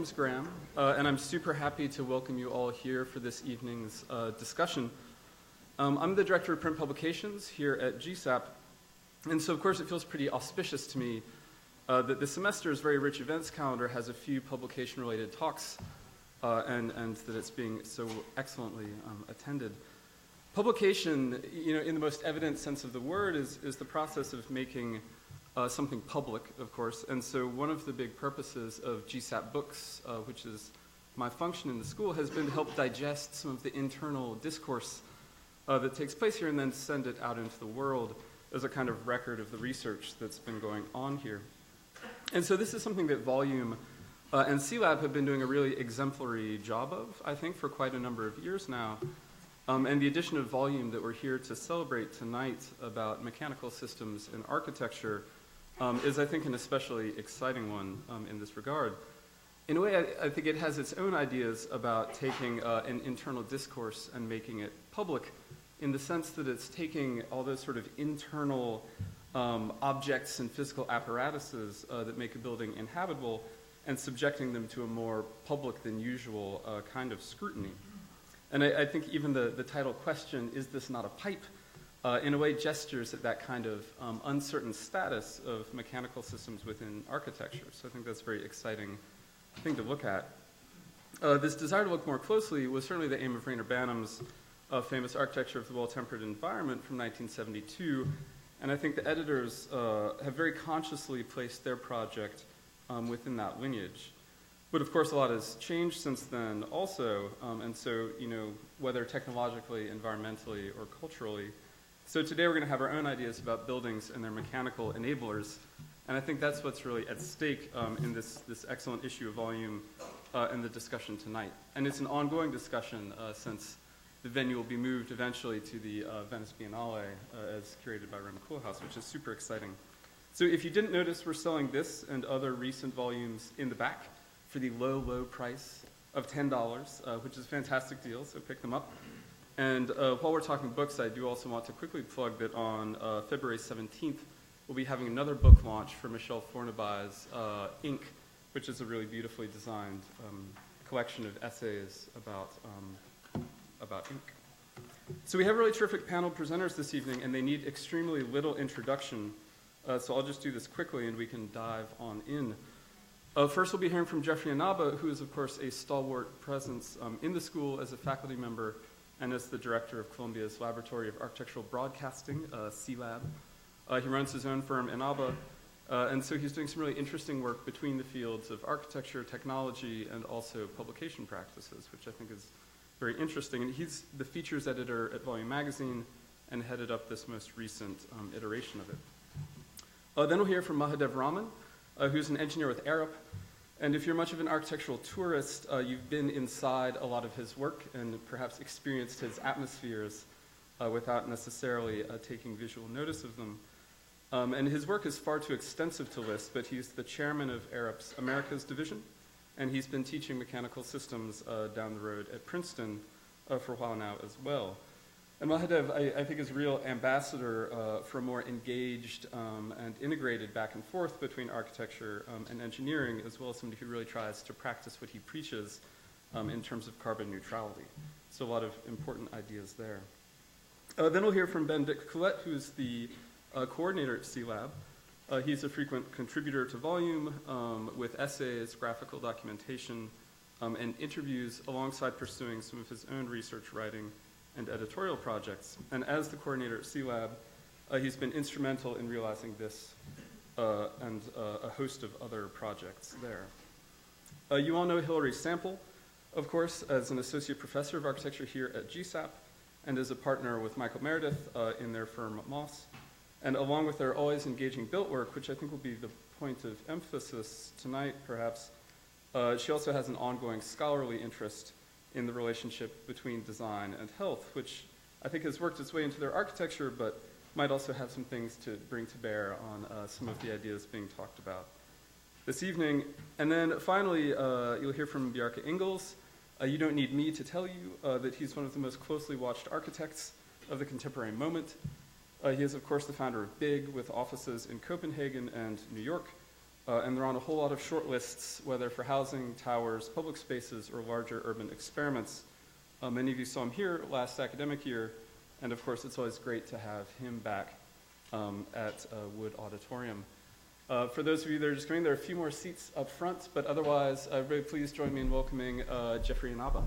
name's Graham, and I'm super happy to welcome you all here for this evening's discussion. I'm the Director of Print Publications here at GSAPP, and so of course it feels pretty auspicious to me that this semester's very rich events calendar has a few publication-related talks, and that it's being so excellently attended. Publication, in the most evident sense of the word, is the process of making something public, of course, and so one of the big purposes of GSAPP Books, which is my function in the school, has been to help digest some of the internal discourse that takes place here and then send it out into the world as a kind of record of the research that's been going on here. And so this is something that Volume and CLab have been doing a really exemplary job of, I think, for quite a number of years now. And the addition of Volume that we're here to celebrate tonight about mechanical systems and architecture is, I think, an especially exciting one in this regard. In a way, I think it has its own ideas about taking an internal discourse and making it public, in the sense that it's taking all those sort of internal objects and physical apparatuses that make a building inhabitable and subjecting them to a more public than usual kind of scrutiny. And I think even the title question, "Is this not a pipe?" In a way gestures at that kind of uncertain status of mechanical systems within architecture. So I think that's a very exciting thing to look at. This desire to look more closely was certainly the aim of Reyner Banham's famous Architecture of the Well-Tempered Environment from 1972. And I think the editors have very consciously placed their project within that lineage. But of course, a lot has changed since then also, and so, whether technologically, environmentally, or culturally. So today we're going to have our own ideas about buildings and their mechanical enablers, and I think that's what's really at stake in this excellent issue of Volume and the discussion tonight. And it's an ongoing discussion since the venue will be moved eventually to the Venice Biennale as curated by Raman, which is super exciting. So if you didn't notice, we're selling this and other recent volumes in the back for the low, low price of $10, which is a fantastic deal, so pick them up. And while we're talking books, I do also want to quickly plug that on February 17th, we'll be having another book launch for Michel Fornabai's Ink, which is a really beautifully designed collection of essays about ink. So we have really terrific panel presenters this evening, and they need extremely little introduction, so I'll just do this quickly and we can dive on in. First, we'll be hearing from Jeffrey Inaba, who is, of course, a stalwart presence in the school as a faculty member and as the director of Columbia's Laboratory of Architectural Broadcasting, CLab. He runs his own firm, Inaba, and so he's doing some really interesting work between the fields of architecture, technology, and also publication practices, which I think is very interesting. And he's the features editor at Volume Magazine and headed up this most recent iteration of it. Then we'll hear from Mahadev Raman, who's an engineer with Arup. And if you're much of an architectural tourist, you've been inside a lot of his work and perhaps experienced his atmospheres without necessarily taking visual notice of them. And his work is far too extensive to list, but he's the chairman of Arup's Americas division, and he's been teaching mechanical systems down the road at Princeton for a while now as well. And Mahadev, I think, is a real ambassador for a more engaged and integrated back and forth between architecture and engineering, as well as somebody who really tries to practice what he preaches in terms of carbon neutrality. So a lot of important ideas there. Then we'll hear from Benedict Clouette, who's the coordinator at CLab. He's a frequent contributor to Volume with essays, graphical documentation, and interviews alongside pursuing some of his own research writing and editorial projects. And as the coordinator at CLab, he's been instrumental in realizing this and a host of other projects there. You all know Hilary Sample, of course, as an associate professor of architecture here at GSAPP and as a partner with Michael Meredith in their firm Moss. And along with their always engaging built work, which I think will be the point of emphasis tonight, perhaps, she also has an ongoing scholarly interest in the relationship between design and health, which I think has worked its way into their architecture, but might also have some things to bring to bear on some of the ideas being talked about this evening. And then finally, you'll hear from Bjarke Ingels. You don't need me to tell you that he's one of the most closely watched architects of the contemporary moment. He is, of course, the founder of BIG, with offices in Copenhagen and New York, And they're on a whole lot of short lists, whether for housing, towers, public spaces, or larger urban experiments. Many of you saw him here last academic year, and of course it's always great to have him back at Wood Auditorium. For those of you that are just coming, there are a few more seats up front, but otherwise, everybody please join me in welcoming Jeffrey Inaba.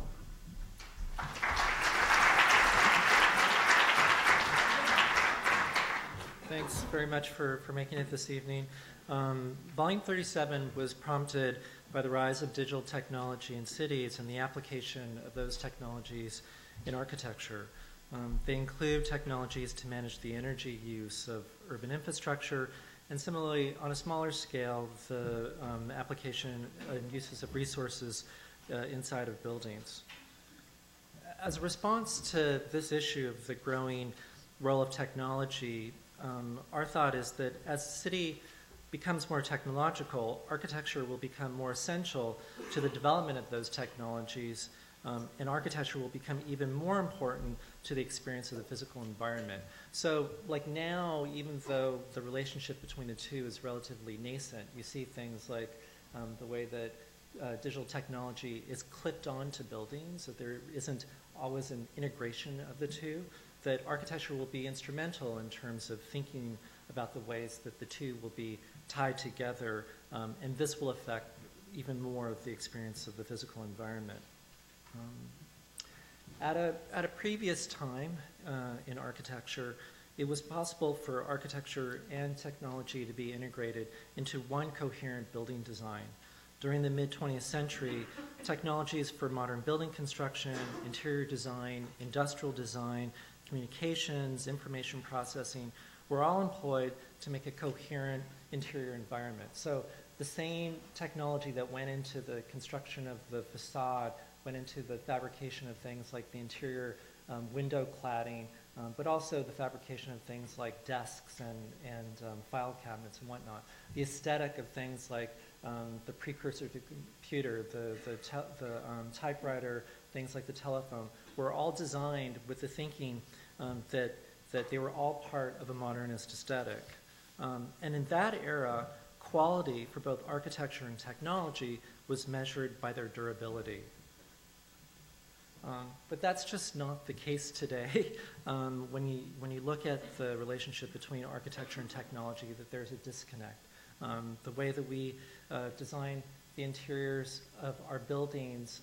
Thanks very much for making it this evening. Volume 37 was prompted by the rise of digital technology in cities and the application of those technologies in architecture. They include technologies to manage the energy use of urban infrastructure, and similarly, on a smaller scale, the application and uses of resources inside of buildings. As a response to this issue of the growing role of technology, our thought is that as the city becomes more technological, architecture will become more essential to the development of those technologies, and architecture will become even more important to the experience of the physical environment. So like now, even though the relationship between the two is relatively nascent, you see things like the way that digital technology is clipped onto buildings, that there isn't always an integration of the two, that architecture will be instrumental in terms of thinking about the ways that the two will be tied together, and this will affect even more of the experience of the physical environment. At a previous time in architecture, it was possible for architecture and technology to be integrated into one coherent building design. During the mid-20th century, technologies for modern building construction, interior design, industrial design, communications, information processing were all employed to make a coherent interior environment. So the same technology that went into the construction of the facade went into the fabrication of things like the interior window cladding, but also the fabrication of things like desks and file cabinets and whatnot. The aesthetic of things like the precursor to the computer, the typewriter, things like the telephone, were all designed with the thinking that they were all part of a modernist aesthetic. And in that era, quality for both architecture and technology was measured by their durability. But that's just not the case today. When you look at the relationship between architecture and technology, that there's a disconnect. The way that we design the interiors of our buildings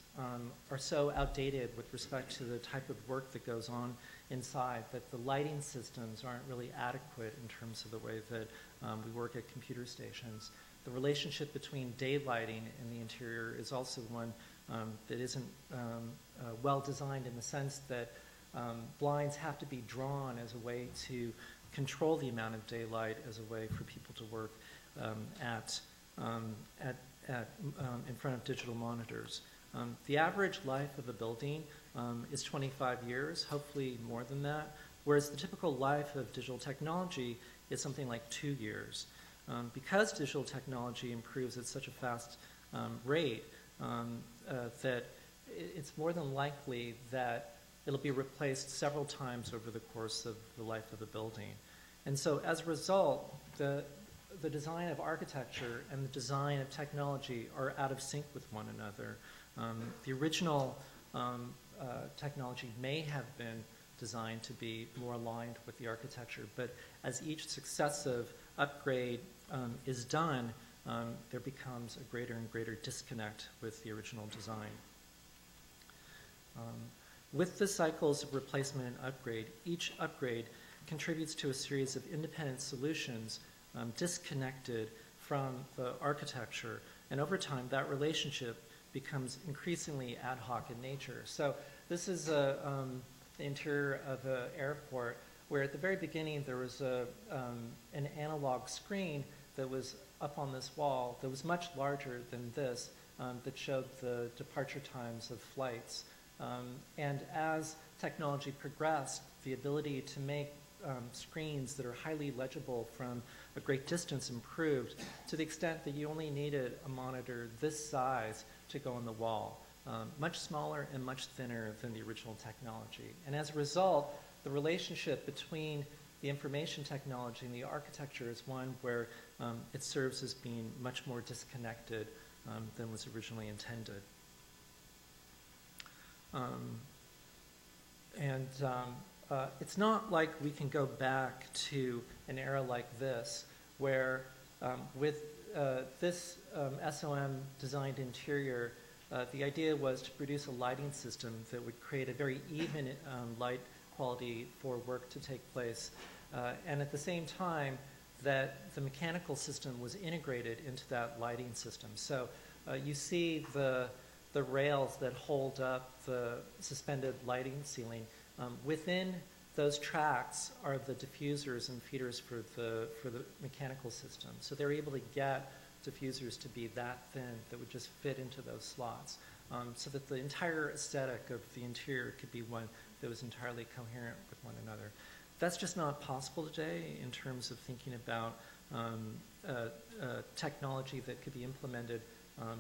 are so outdated with respect to the type of work that goes on inside that the lighting systems aren't really adequate in terms of the way that we work at computer stations. The relationship between daylighting and the interior is also one that isn't well designed in the sense that blinds have to be drawn as a way to control the amount of daylight as a way for people to work in front of digital monitors. The average life of a building is 25 years, hopefully more than that, whereas the typical life of digital technology is something like 2 years. Because digital technology improves at such a fast rate, that it's more than likely that it'll be replaced several times over the course of the life of a building. And so as a result, the design of architecture and the design of technology are out of sync with one another. The original technology may have been designed to be more aligned with the architecture, but as each successive upgrade is done, there becomes a greater and greater disconnect with the original design. With the cycles of replacement and upgrade, each upgrade contributes to a series of independent solutions disconnected from the architecture, and over time that relationship becomes increasingly ad hoc in nature. So this is the interior of an airport where at the very beginning there was an analog screen that was up on this wall that was much larger than this, that showed the departure times of flights. And as technology progressed, the ability to make screens that are highly legible from a great distance improved to the extent that you only needed a monitor this size to go on the wall, much smaller and much thinner than the original technology. And as a result, the relationship between the information technology and the architecture is one where it serves as being much more disconnected than was originally intended. It's not like we can go back to an era like this, where with this SOM designed interior, the idea was to produce a lighting system that would create a very even light quality for work to take place, and at the same time that the mechanical system was integrated into that lighting system. So you see the rails that hold up the suspended lighting ceiling. Within those tracks are the diffusers and feeders for the mechanical system. So they're able to get diffusers to be that thin that would just fit into those slots, so that the entire aesthetic of the interior could be one that was entirely coherent with one another. That's just not possible today in terms of thinking about technology that could be implemented,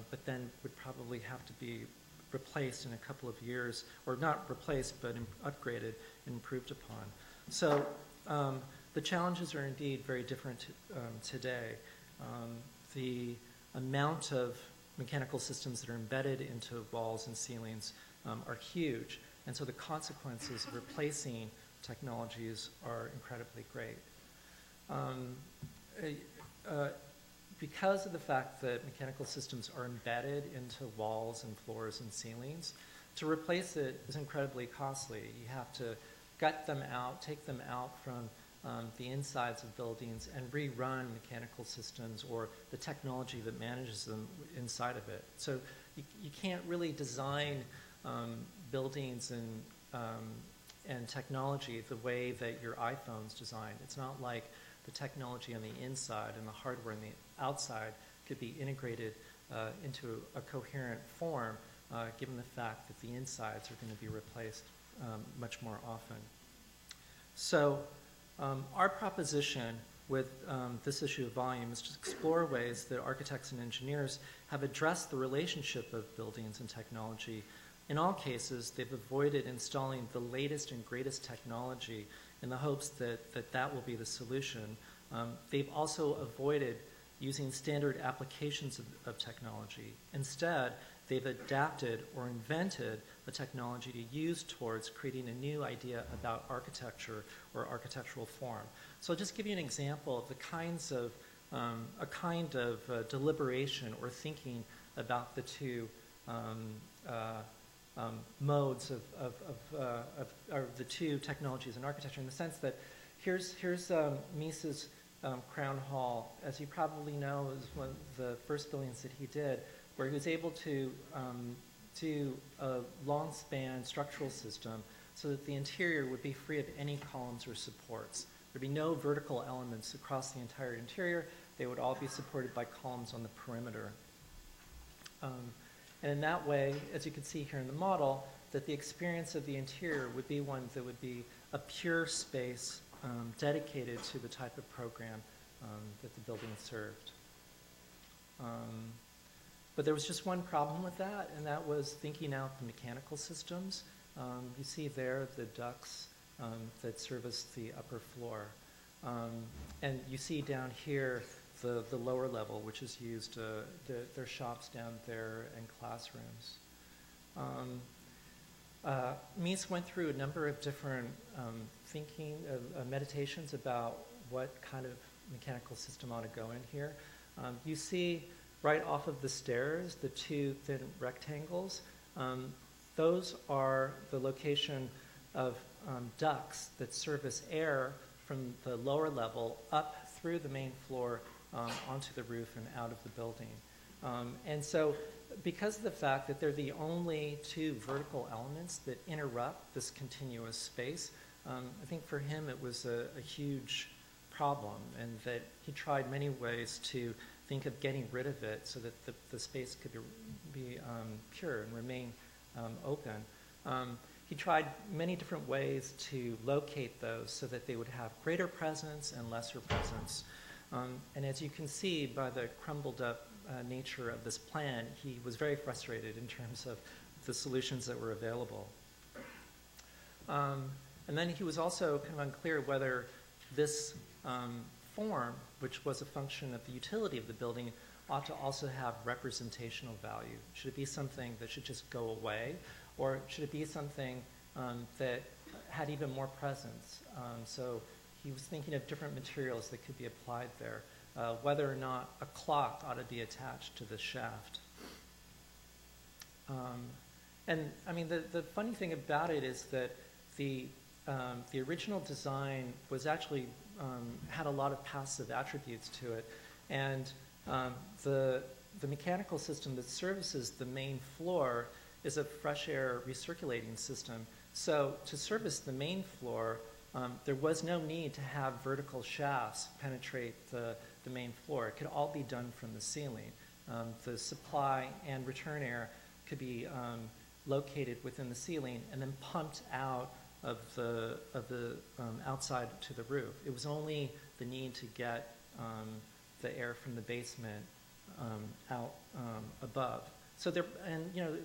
but then would probably have to be replaced in a couple of years, or not replaced, but upgraded and improved upon. So the challenges are indeed very different today. The amount of mechanical systems that are embedded into walls and ceilings are huge, and so the consequences of replacing technologies are incredibly great. Because of the fact that mechanical systems are embedded into walls and floors and ceilings, to replace it is incredibly costly. You have to gut them out, take them out from the insides of buildings and rerun mechanical systems or the technology that manages them inside of it. So you can't really design buildings and technology the way that your iPhone's designed. It's not like the technology on the inside and the hardware on the outside could be integrated into a coherent form, given the fact that the insides are going to be replaced much more often. So our proposition with this issue of volume is to explore ways that architects and engineers have addressed the relationship of buildings and technology. In all cases, they've avoided installing the latest and greatest technology in the hopes that that will be the solution. They've also avoided using standard applications of technology. Instead, they've adapted or invented a technology to use towards creating a new idea about architecture or architectural form. So I'll just give you an example of the kinds of, a kind of deliberation or thinking about the two modes of the two technologies in architecture, in the sense that here's Mises' Crown Hall. As you probably know, is one of the first buildings that he did, where he was able to do a long span structural system so that the interior would be free of any columns or supports. There'd be no vertical elements across the entire interior. They would all be supported by columns on the perimeter. And in that way, as you can see here in the model, that the experience of the interior would be one that would be a pure space dedicated to the type of program that the building served. But there was just one problem with that, and that was thinking out the mechanical systems. You see there the ducts that service the upper floor. And you see down here the lower level, which is used, their shops down there and classrooms. Mies went through a number of different thinking, meditations about what kind of mechanical system ought to go in here. You see right off of the stairs, the two thin rectangles. Those are the location of ducts that service air from the lower level up through the main floor onto the roof and out of the building. And so because of the fact that they're the only two vertical elements that interrupt this continuous space, I think for him it was a huge problem, and that he tried many ways to think of getting rid of it so that the space could be pure and remain open. He tried many different ways to locate those so that they would have greater presence and lesser presence. And as you can see by the crumbled up nature of this plan, he was very frustrated in terms of the solutions that were available. And then he was also kind of unclear whether this form, which was a function of the utility of the building, ought to also have representational value. Should it be something that should just go away, or should it be something that had even more presence? So he was thinking of different materials that could be applied there, whether or not a clock ought to be attached to the shaft. And I mean, the funny thing about it is that the original design was actually had a lot of passive attributes to it, and the mechanical system that services the main floor is a fresh air recirculating system. So to service the main floor, there was no need to have vertical shafts penetrate the main floor. It could all be done from the ceiling. The supply and return air could be located within the ceiling and then pumped out of the outside to the roof. It was only the need to get the air from the basement out above. So there, and you know,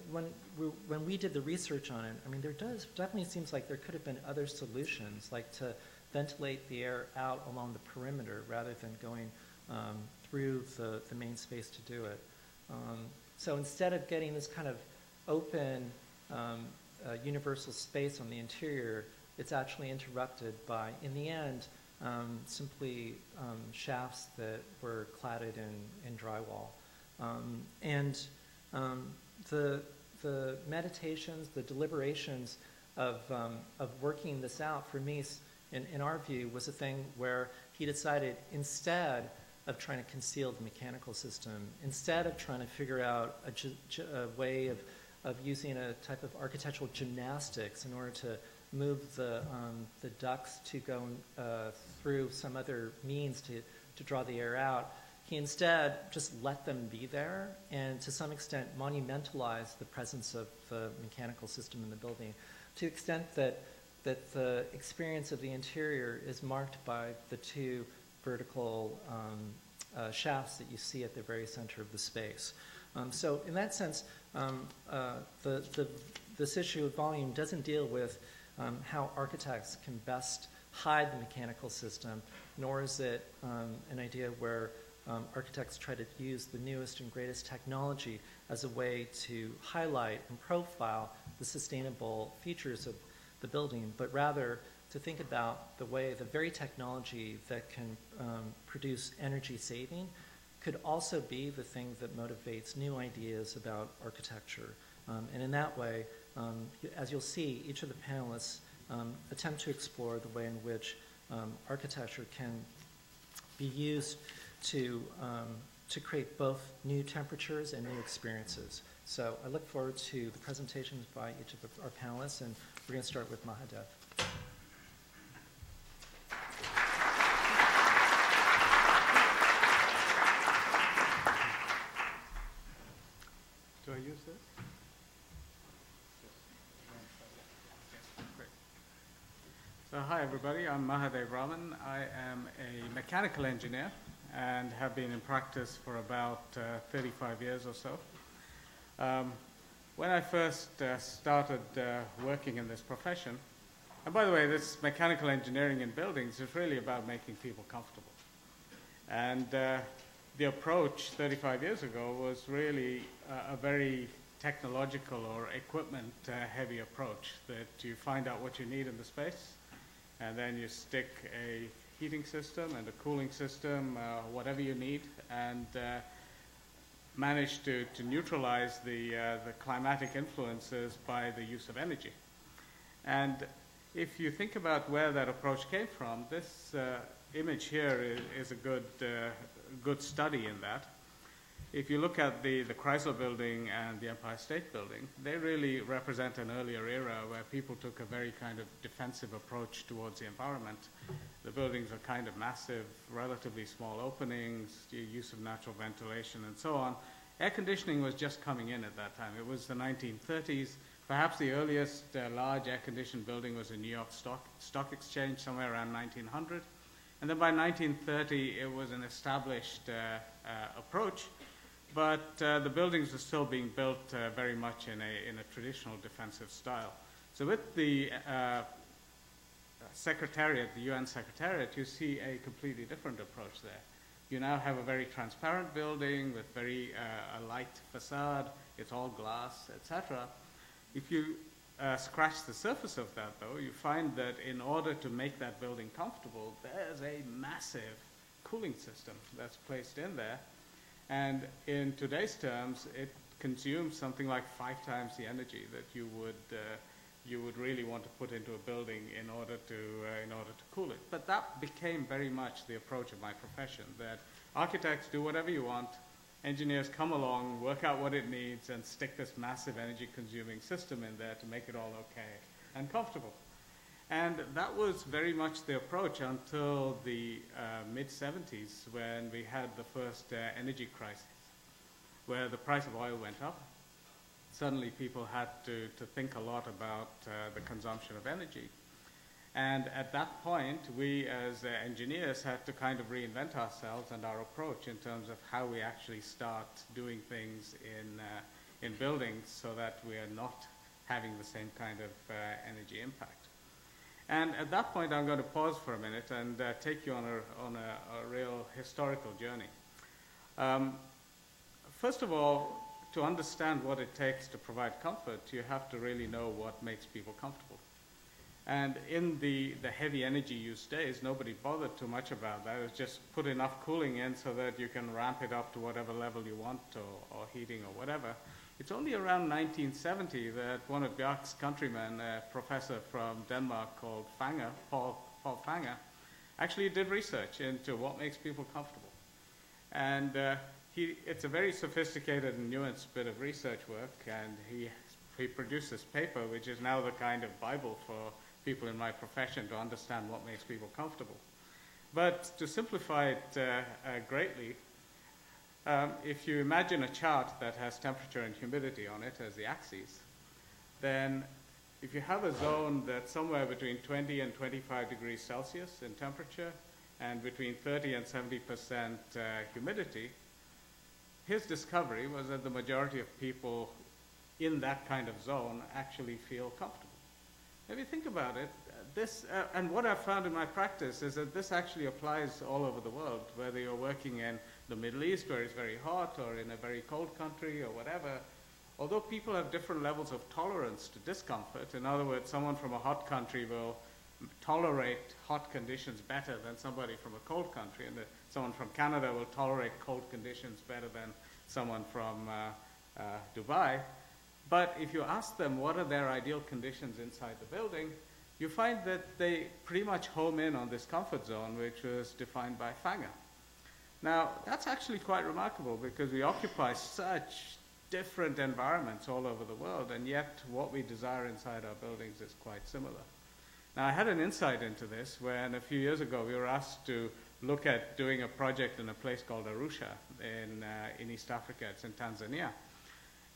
when we did the research on it, I mean, there definitely seems like there could have been other solutions, like to ventilate the air out along the perimeter rather than going through the main space to do it. So instead of getting this kind of open universal space on the interior, it's actually interrupted by, in the end, simply shafts that were cladded in drywall. The meditations, the deliberations of working this out for me, in our view, was a thing where he decided, instead of trying to conceal the mechanical system, instead of trying to figure out a way of using a type of architectural gymnastics in order to move the ducts to go through some other means to draw the air out, he instead just let them be there and to some extent monumentalized the presence of the mechanical system in the building, to the extent that the experience of the interior is marked by the two vertical shafts that you see at the very center of the space. So in that sense, this issue of volume doesn't deal with how architects can best hide the mechanical system, nor is it an idea where architects try to use the newest and greatest technology as a way to highlight and profile the sustainable features of the building, but rather to think about the way the very technology that can produce energy saving could also be the thing that motivates new ideas about architecture. And in that way, as you'll see, each of the panelists attempt to explore the way in which architecture can be used to create both new temperatures and new experiences. So I look forward to the presentations by each of our panelists, and we're going to start with Mahadev. Do I use this? Great. So hi everybody, I'm Mahadev Raman. I am a mechanical engineer and have been in practice for about 35 years or so. When I first started working in this profession, and by the way, this mechanical engineering in buildings is really about making people comfortable. And the approach 35 years ago was really a very technological or equipment heavy approach, that you find out what you need in the space, and then you stick a heating system and a cooling system, whatever you need, and manage to neutralize the climatic influences by the use of energy. And if you think about where that approach came from, this image here is a good study in that. If you look at the Chrysler Building and the Empire State Building, they really represent an earlier era where people took a very kind of defensive approach towards the environment. The buildings are kind of massive, relatively small openings, use of natural ventilation, and so on. Air conditioning was just coming in at that time. It was the 1930s. Perhaps the earliest large air-conditioned building was a New York Stock Exchange, somewhere around 1900. And then by 1930, it was an established approach. But the buildings were still being built very much in a traditional defensive style. So with the Secretariat, the UN Secretariat, you see a completely different approach there. You now have a very transparent building with very a light facade, it's all glass, etc. If you scratch the surface of that, though, you find that in order to make that building comfortable, there's a massive cooling system that's placed in there. And in today's terms, it consumes something like 5 times the energy that you would really want to put into a building in order to cool it. But that became very much the approach of my profession, that architects do whatever you want, engineers come along, work out what it needs, and stick this massive energy-consuming system in there to make it all okay and comfortable. And that was very much the approach until the mid-70s, when we had the first energy crisis, where the price of oil went up. Suddenly people had to think a lot about the consumption of energy. And at that point, we as engineers had to kind of reinvent ourselves and our approach in terms of how we actually start doing things in buildings so that we are not having the same kind of energy impact. And at that point, I'm going to pause for a minute and take you on a real historical journey. First of all, to understand what it takes to provide comfort, you have to really know what makes people comfortable. And in the heavy energy use days, nobody bothered too much about that. It was just put enough cooling in so that you can ramp it up to whatever level you want, or heating or whatever. It's only around 1970 that one of Bjarke's countrymen, a professor from Denmark called Paul Fanger, actually did research into what makes people comfortable. And it's a very sophisticated and nuanced bit of research work, and he produced this paper, which is now the kind of Bible for people in my profession to understand what makes people comfortable. But to simplify it greatly, if you imagine a chart that has temperature and humidity on it as the axes, then if you have a zone that's somewhere between 20 and 25 degrees Celsius in temperature and between 30 and 70% humidity, his discovery was that the majority of people in that kind of zone actually feel comfortable. If you think about it, and what I've found in my practice is that this actually applies all over the world, whether you're working in the Middle East where it's very hot, or in a very cold country or whatever. Although people have different levels of tolerance to discomfort, in other words, someone from a hot country will tolerate hot conditions better than somebody from a cold country, and someone from Canada will tolerate cold conditions better than someone from Dubai. But if you ask them what are their ideal conditions inside the building, you find that they pretty much home in on this comfort zone, which was defined by Fanger. Now, that's actually quite remarkable, because we occupy such different environments all over the world, and yet what we desire inside our buildings is quite similar. Now, I had an insight into this when a few years ago we were asked to look at doing a project in a place called Arusha in East Africa. It's in Tanzania.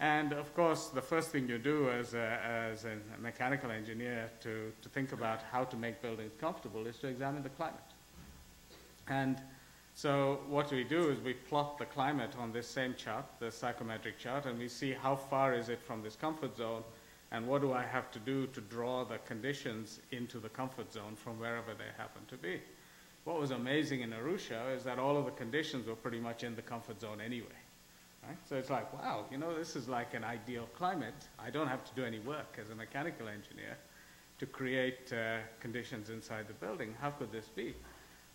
And of course, the first thing you do as a mechanical engineer to think about how to make buildings comfortable is to examine the climate. And so what we do is we plot the climate on this same chart, the psychometric chart, and we see how far is it from this comfort zone, and what do I have to do to draw the conditions into the comfort zone from wherever they happen to be. What was amazing in Arusha is that all of the conditions were pretty much in the comfort zone anyway. Right? So it's like, wow, you know, this is like an ideal climate. I don't have to do any work as a mechanical engineer to create conditions inside the building. How could this be?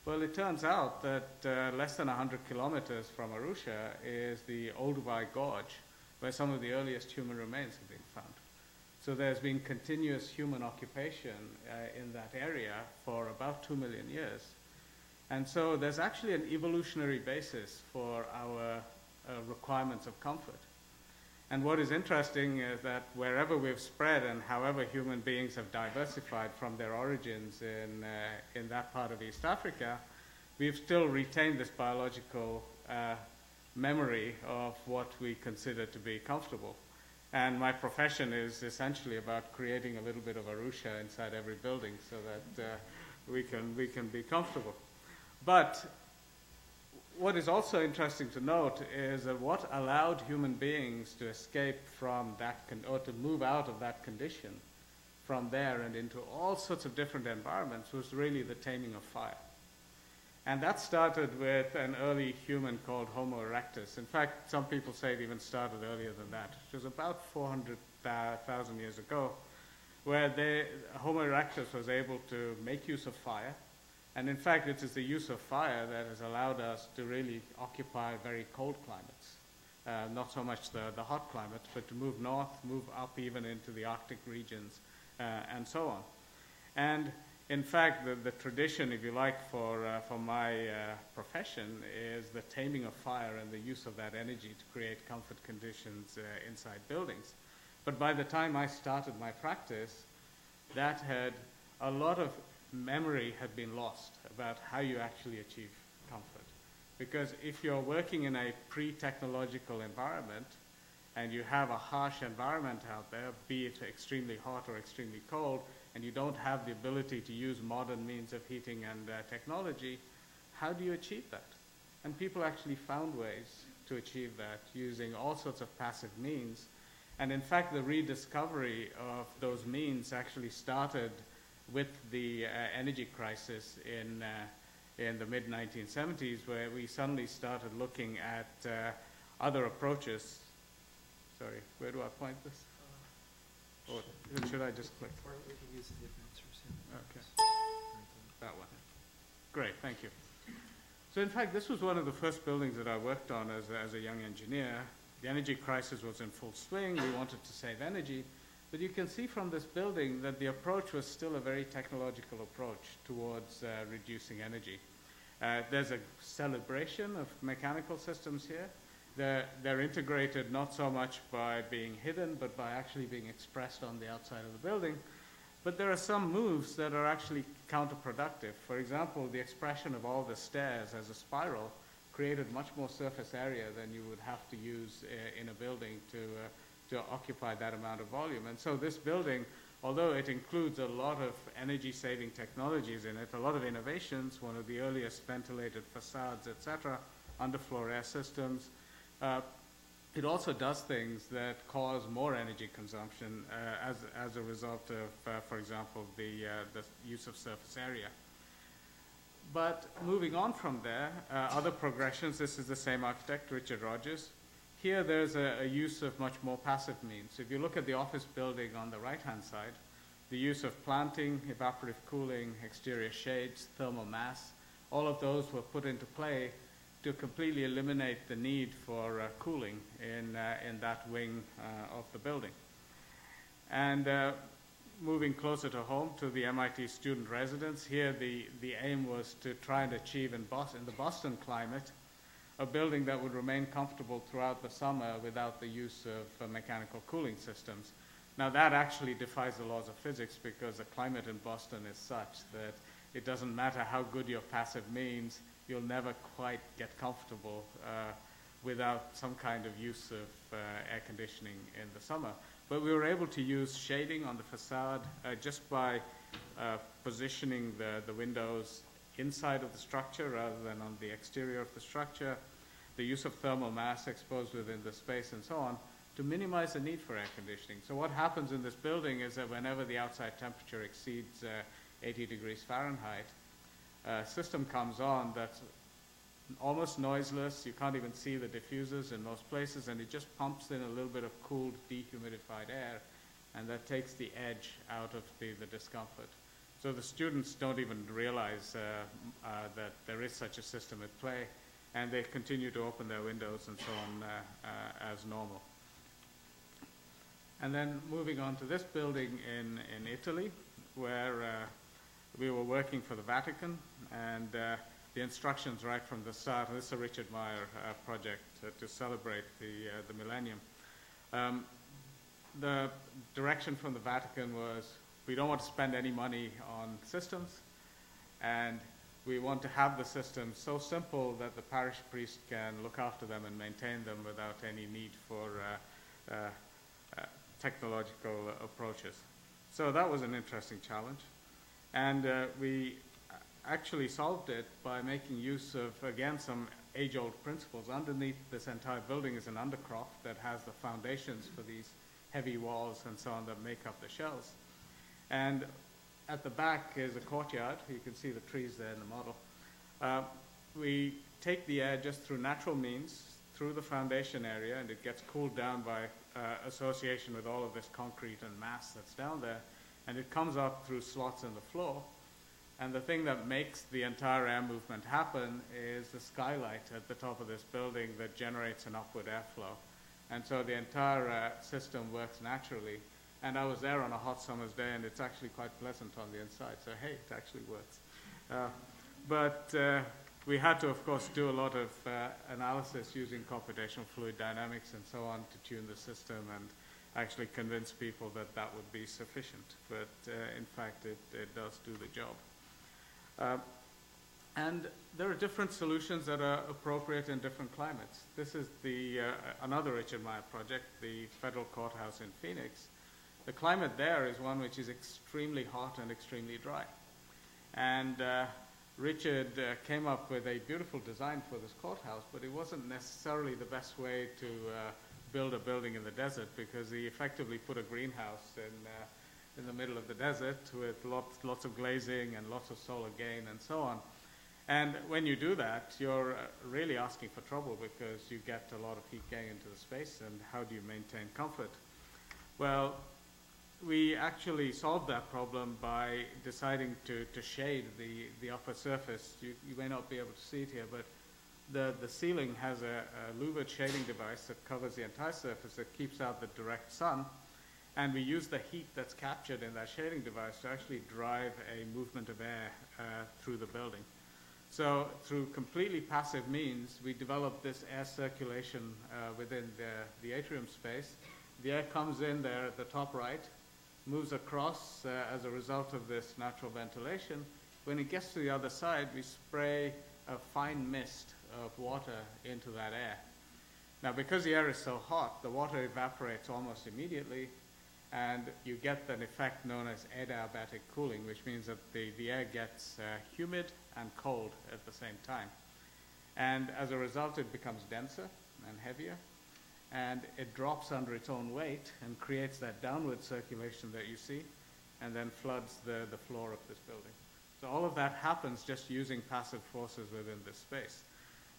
Well, it turns out that less than 100 kilometers from Arusha is the Olduvai Gorge, where some of the earliest human remains have been found. So there's been continuous human occupation in that area for about 2 million years. And so there's actually an evolutionary basis for our requirements of comfort. And what is interesting is that wherever we've spread and however human beings have diversified from their origins in that part of East Africa, we've still retained this biological memory of what we consider to be comfortable. And my profession is essentially about creating a little bit of Arusha inside every building so that we can be comfortable. But what is also interesting to note is that what allowed human beings to escape from that, or to move out of that condition from there and into all sorts of different environments was really the taming of fire. And that started with an early human called Homo erectus. In fact, some people say it even started earlier than that. It was about 400,000 years ago, where Homo erectus was able to make use of fire. And in fact, it is the use of fire that has allowed us to really occupy very cold climates. Not so much the hot climates, but to move north, move up even into the Arctic regions, and so on. And in fact, the tradition, if you like, for my profession is the taming of fire and the use of that energy to create comfort conditions inside buildings. But by the time I started my practice, that had a lot of memory had been lost about how you actually achieve comfort. Because if you're working in a pre-technological environment and you have a harsh environment out there, be it extremely hot or extremely cold, and you don't have the ability to use modern means of heating and technology, how do you achieve that? And people actually found ways to achieve that using all sorts of passive means. And in fact, the rediscovery of those means actually started with the energy crisis in the mid-1970s, where we suddenly started looking at other approaches. Sorry, where do I point this? Or should I just click? Or we can use the advancers. Okay. That one. Great, thank you. So in fact, this was one of the first buildings that I worked on as a young engineer. The energy crisis was in full swing. We wanted to save energy. But you can see from this building that the approach was still a very technological approach towards reducing energy. There's a celebration of mechanical systems here. They're integrated not so much by being hidden, but by actually being expressed on the outside of the building. But there are some moves that are actually counterproductive. For example, the expression of all the stairs as a spiral created much more surface area than you would have to use in a building to occupy that amount of volume. And so this building, although it includes a lot of energy-saving technologies in it, a lot of innovations, one of the earliest ventilated facades, etc., underfloor air systems, it also does things that cause more energy consumption as a result of, for example, the use of surface area. But moving on from there, other progressions, this is the same architect, Richard Rogers. Here there's a use of much more passive means. If you look at the office building on the right-hand side, the use of planting, evaporative cooling, exterior shades, thermal mass, all of those were put into play to completely eliminate the need for cooling in that wing of the building. And moving closer to home, to the MIT student residence, here the aim was to try and achieve in the Boston climate a building that would remain comfortable throughout the summer without the use of mechanical cooling systems. Now that actually defies the laws of physics, because the climate in Boston is such that it doesn't matter how good your passive means, you'll never quite get comfortable without some kind of use of air conditioning in the summer. But we were able to use shading on the facade just by positioning the windows inside of the structure rather than on the exterior of the structure, the use of thermal mass exposed within the space and so on, to minimize the need for air conditioning. So what happens in this building is that whenever the outside temperature exceeds 80 degrees Fahrenheit, a system comes on that's almost noiseless. You can't even see the diffusers in most places, and it just pumps in a little bit of cooled, dehumidified air, and that takes the edge out of the discomfort. So the students don't even realize that there is such a system at play, and they continue to open their windows and so on as normal. And then moving on to this building in Italy, where we were working for the Vatican, and the instructions right from the start, and this is a Richard Meyer project to celebrate the millennium. The direction from the Vatican was, we don't want to spend any money on systems, and we want to have the systems so simple that the parish priest can look after them and maintain them without any need for technological approaches. So that was an interesting challenge. And we actually solved it by making use of, again, some age-old principles. Underneath this entire building is an undercroft that has the foundations for these heavy walls and so on that make up the shells. And at the back is a courtyard. You can see the trees there in the model. We take the air just through natural means, through the foundation area, and it gets cooled down by association with all of this concrete and mass that's down there, and it comes up through slots in the floor. And the thing that makes the entire air movement happen is the skylight at the top of this building that generates an upward airflow. And so the entire system works naturally. And I was there on a hot summer's day, and it's actually quite pleasant on the inside. So, hey, it actually works. But we had to, of course, do a lot of analysis using computational fluid dynamics and so on to tune the system and actually convince people that that would be sufficient. But in fact, it does do the job. And there are different solutions that are appropriate in different climates. This is another Richard Meyer project, the federal courthouse in Phoenix. The climate there is one which is extremely hot and extremely dry. And Richard came up with a beautiful design for this courthouse, but it wasn't necessarily the best way to build a building in the desert, because he effectively put a greenhouse in the middle of the desert with lots of glazing and lots of solar gain and so on. And when you do that, you're really asking for trouble, because you get a lot of heat gain into the space, and how do you maintain comfort? Well, we actually solved that problem by deciding to shade the upper surface. You may not be able to see it here, but the ceiling has a louvered shading device that covers the entire surface that keeps out the direct sun. And we use the heat that's captured in that shading device to actually drive a movement of air through the building. So through completely passive means, we developed this air circulation within the atrium space. The air comes in there at the top right, moves across as a result of this natural ventilation. When it gets to the other side, we spray a fine mist of water into that air. Now, because the air is so hot, the water evaporates almost immediately, and you get an effect known as adiabatic cooling, which means that the air gets humid and cold at the same time. And as a result, it becomes denser and heavier, and it drops under its own weight and creates that downward circulation that you see, and then floods the floor of this building. So all of that happens just using passive forces within this space.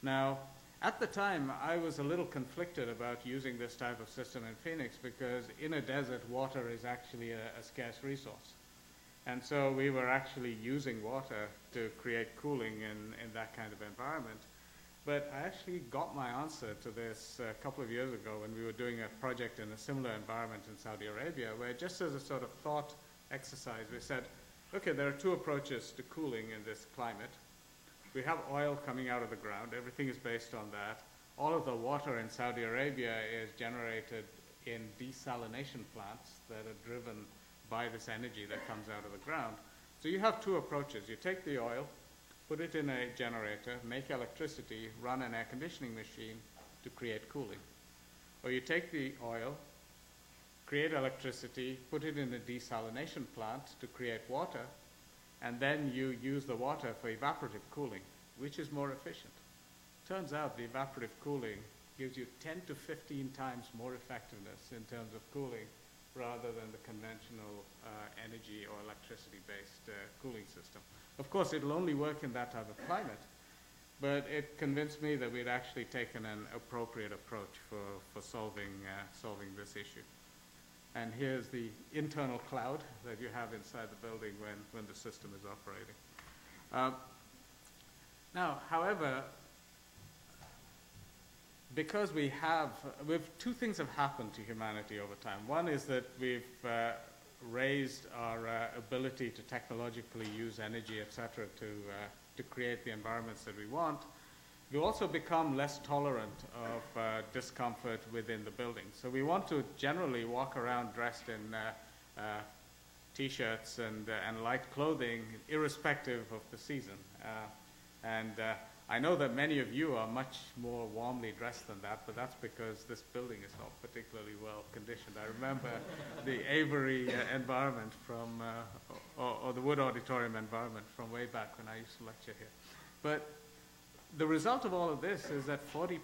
Now, at the time, I was a little conflicted about using this type of system in Phoenix, because in a desert, water is actually a scarce resource. And so we were actually using water to create cooling in that kind of environment. But I actually got my answer to this a couple of years ago when we were doing a project in a similar environment in Saudi Arabia, where just as a sort of thought exercise, we said, okay, there are two approaches to cooling in this climate. We have oil coming out of the ground. Everything is based on that. All of the water in Saudi Arabia is generated in desalination plants that are driven by this energy that comes out of the ground. So you have two approaches. You take the oil, put it in a generator, make electricity, run an air conditioning machine to create cooling. Or you take the oil, create electricity, put it in a desalination plant to create water, and then you use the water for evaporative cooling. Which is more efficient? Turns out the evaporative cooling gives you 10 to 15 times more effectiveness in terms of cooling rather than the conventional energy or electricity-based cooling system. Of course, it'll only work in that type of climate, but it convinced me that we'd actually taken an appropriate approach for solving this issue. And here's the internal cloud that you have inside the building when the system is operating. Now, however, because two things have happened to humanity over time. One is that we've raised our ability to technologically use energy, et cetera, to create the environments that we want. We also become less tolerant of discomfort within the building. So we want to generally walk around dressed in T-shirts and light clothing, irrespective of the season. I know that many of you are much more warmly dressed than that, but that's because this building is not particularly well conditioned. I remember the Avery environment from, or the Wood Auditorium environment from way back when I used to lecture here. But the result of all of this is that 40%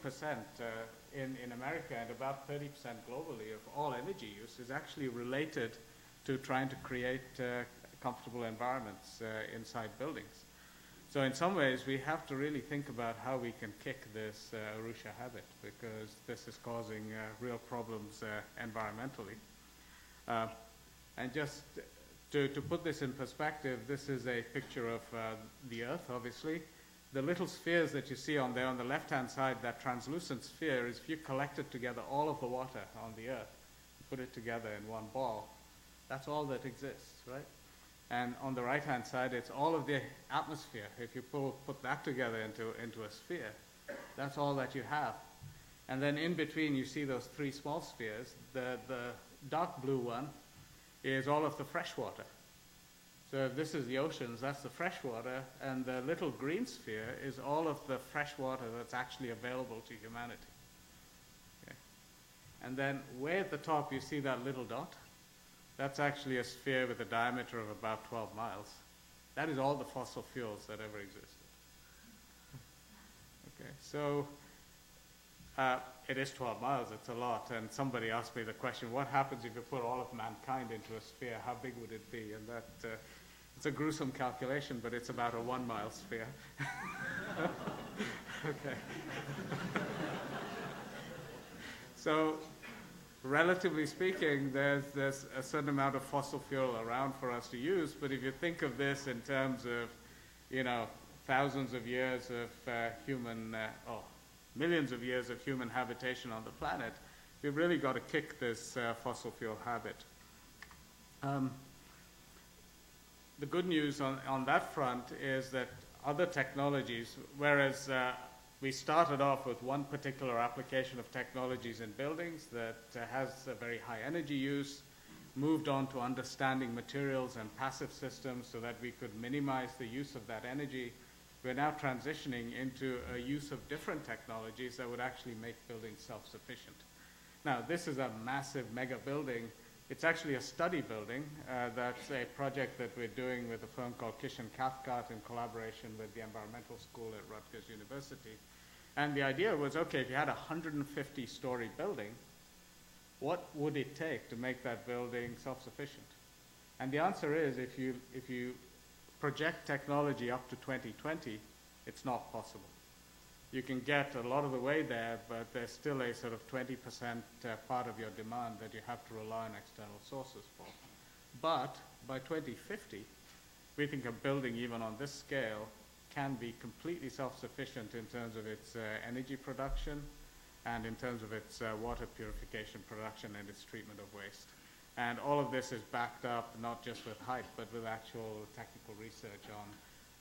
in America and about 30% globally of all energy use is actually related to trying to create comfortable environments inside buildings. So in some ways, we have to really think about how we can kick this Arusha habit, because this is causing real problems environmentally. And just to put this in perspective, this is a picture of the Earth, obviously. The little spheres that you see on there on the left-hand side, that translucent sphere, is if you collected together all of the water on the Earth, put it together in one ball, that's all that exists, right? And on the right-hand side, it's all of the atmosphere. If you put that together into a sphere, that's all that you have. And then in between, you see those three small spheres. The dark blue one is all of the fresh water. So if this is the oceans, that's the fresh water, and the little green sphere is all of the fresh water that's actually available to humanity. Okay. And then way at the top, you see that little dot. That's actually a sphere with a diameter of about 12 miles. That is all the fossil fuels that ever existed. Okay, so it is 12 miles, it's a lot, and somebody asked me the question, what happens if you put all of mankind into a sphere? How big would it be? And that, it's a gruesome calculation, but it's about a 1 mile sphere. Okay. So, relatively speaking, there's a certain amount of fossil fuel around for us to use, but if you think of this in terms of, you know, thousands of years of millions of years of human habitation on the planet, we've really got to kick this fossil fuel habit. The good news on that front is that other technologies, whereas we started off with one particular application of technologies in buildings that has a very high energy use, moved on to understanding materials and passive systems so that we could minimize the use of that energy. We're now transitioning into a use of different technologies that would actually make buildings self-sufficient. Now, this is a massive mega building. It's actually a study building. That's a project that we're doing with a firm called Kishan Cathcart in collaboration with the Environmental School at Rutgers University. And the idea was, okay, if you had a 150-story building, what would it take to make that building self-sufficient? And the answer is, if you project technology up to 2020, it's not possible. You can get a lot of the way there, but there's still a sort of 20% part of your demand that you have to rely on external sources for. But by 2050, we think a building even on this scale can be completely self-sufficient in terms of its energy production and in terms of its water purification production and its treatment of waste. And all of this is backed up not just with hype, but with actual technical research on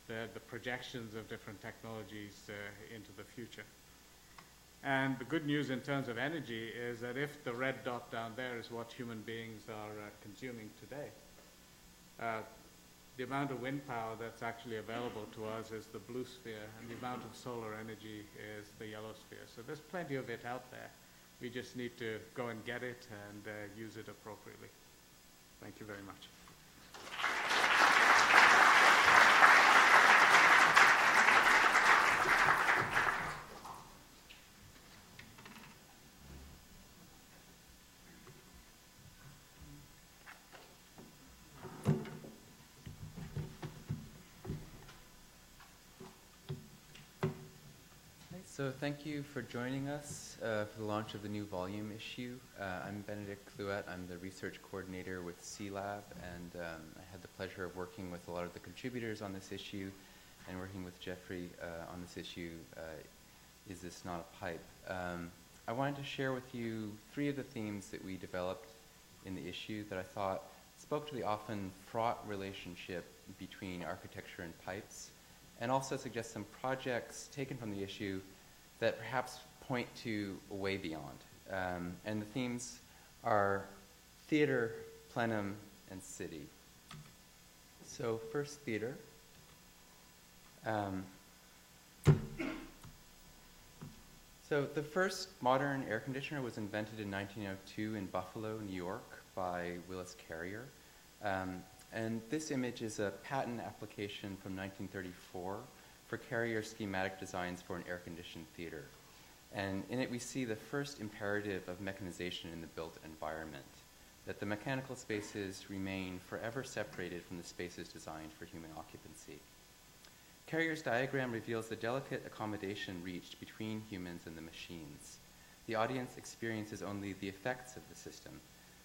the projections of different technologies into the future. And the good news in terms of energy is that if the red dot down there is what human beings are consuming today, the amount of wind power that's actually available to us is the blue sphere, and the amount of solar energy is the yellow sphere. So there's plenty of it out there. We just need to go and get it and use it appropriately. Thank you very much. So thank you for joining us for the launch of the new volume issue. I'm Benedict Clouette. I'm the research coordinator with C-Lab, and I had the pleasure of working with a lot of the contributors on this issue and working with Jeffrey on this issue, Is This Not a Pipe? I wanted to share with you 3 of the themes that we developed in the issue that I thought spoke to the often fraught relationship between architecture and pipes, and also suggest some projects taken from the issue that perhaps point to a way beyond. And the themes are theater, plenum, and city. So first, theater. So the first modern air conditioner was invented in 1902 in Buffalo, New York by Willis Carrier. And this image is a patent application from 1934 for Carrier's schematic designs for an air-conditioned theater. And in it we see the first imperative of mechanization in the built environment. that the mechanical spaces remain forever separated from the spaces designed for human occupancy. Carrier's diagram reveals the delicate accommodation reached between humans and the machines. The audience experiences only the effects of the system,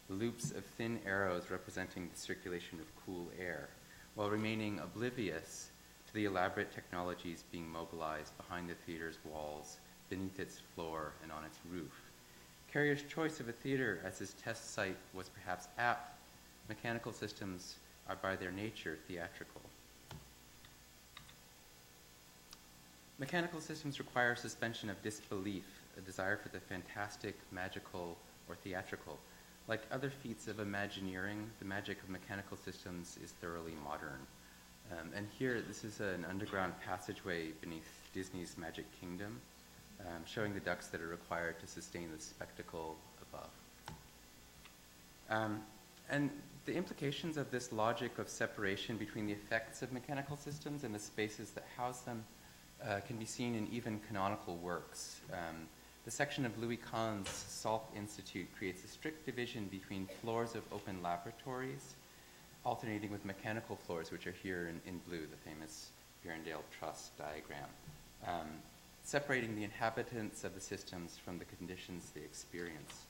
the loops of thin arrows representing the circulation of cool air, while remaining oblivious to the elaborate technologies being mobilized behind the theater's walls, beneath its floor, and on its roof. Carrier's choice of a theater as his test site was perhaps apt. Mechanical systems are by their nature theatrical. Mechanical systems require suspension of disbelief, a desire for the fantastic, magical, or theatrical. Like other feats of Imagineering, the magic of mechanical systems is thoroughly modern. And here, this is an underground passageway beneath Disney's Magic Kingdom, showing the ducts that are required to sustain the spectacle above. And the implications of this logic of separation between the effects of mechanical systems and the spaces that house them can be seen in even canonical works. The section of Louis Kahn's Salk Institute creates a strict division between floors of open laboratories, alternating with mechanical floors, which are here in blue, the famous Bjerndal Truss diagram, separating the inhabitants of the systems from the conditions they experience.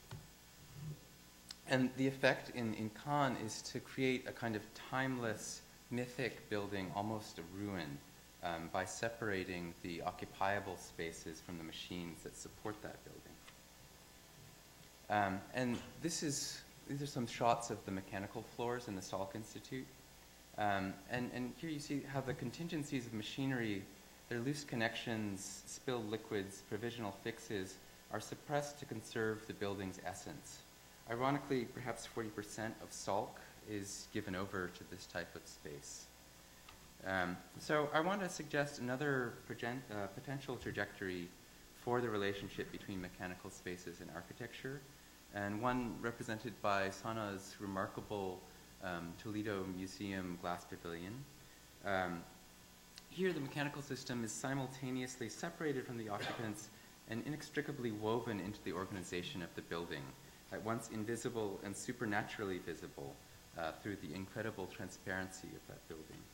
And the effect in Kahn is to create a kind of timeless, mythic building, almost a ruin, by separating the occupiable spaces from the machines that support that building. And these are some shots of the mechanical floors in the Salk Institute. And here you see how the contingencies of machinery, their loose connections, spilled liquids, provisional fixes, are suppressed to conserve the building's essence. Ironically, perhaps 40% of Salk is given over to this type of space. So I want to suggest another potential trajectory for the relationship between mechanical spaces and architecture, and one represented by Sana's remarkable Toledo Museum glass pavilion. Here the mechanical system is simultaneously separated from the occupants and inextricably woven into the organization of the building, at once invisible and supernaturally visible through the incredible transparency of that building.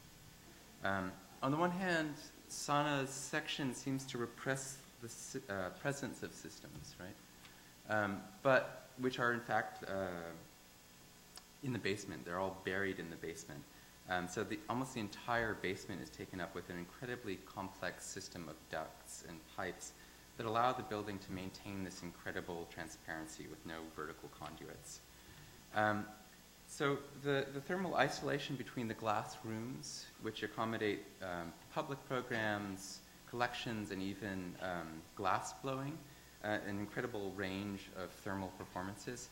On the one hand, Sana's section seems to repress the presence of systems, right? But which are in fact in the basement. They're all buried in the basement. So almost the entire basement is taken up with an incredibly complex system of ducts and pipes that allow the building to maintain this incredible transparency with no vertical conduits. So the thermal isolation between the glass rooms, which accommodate public programs, collections, and even glass blowing, an incredible range of thermal performances.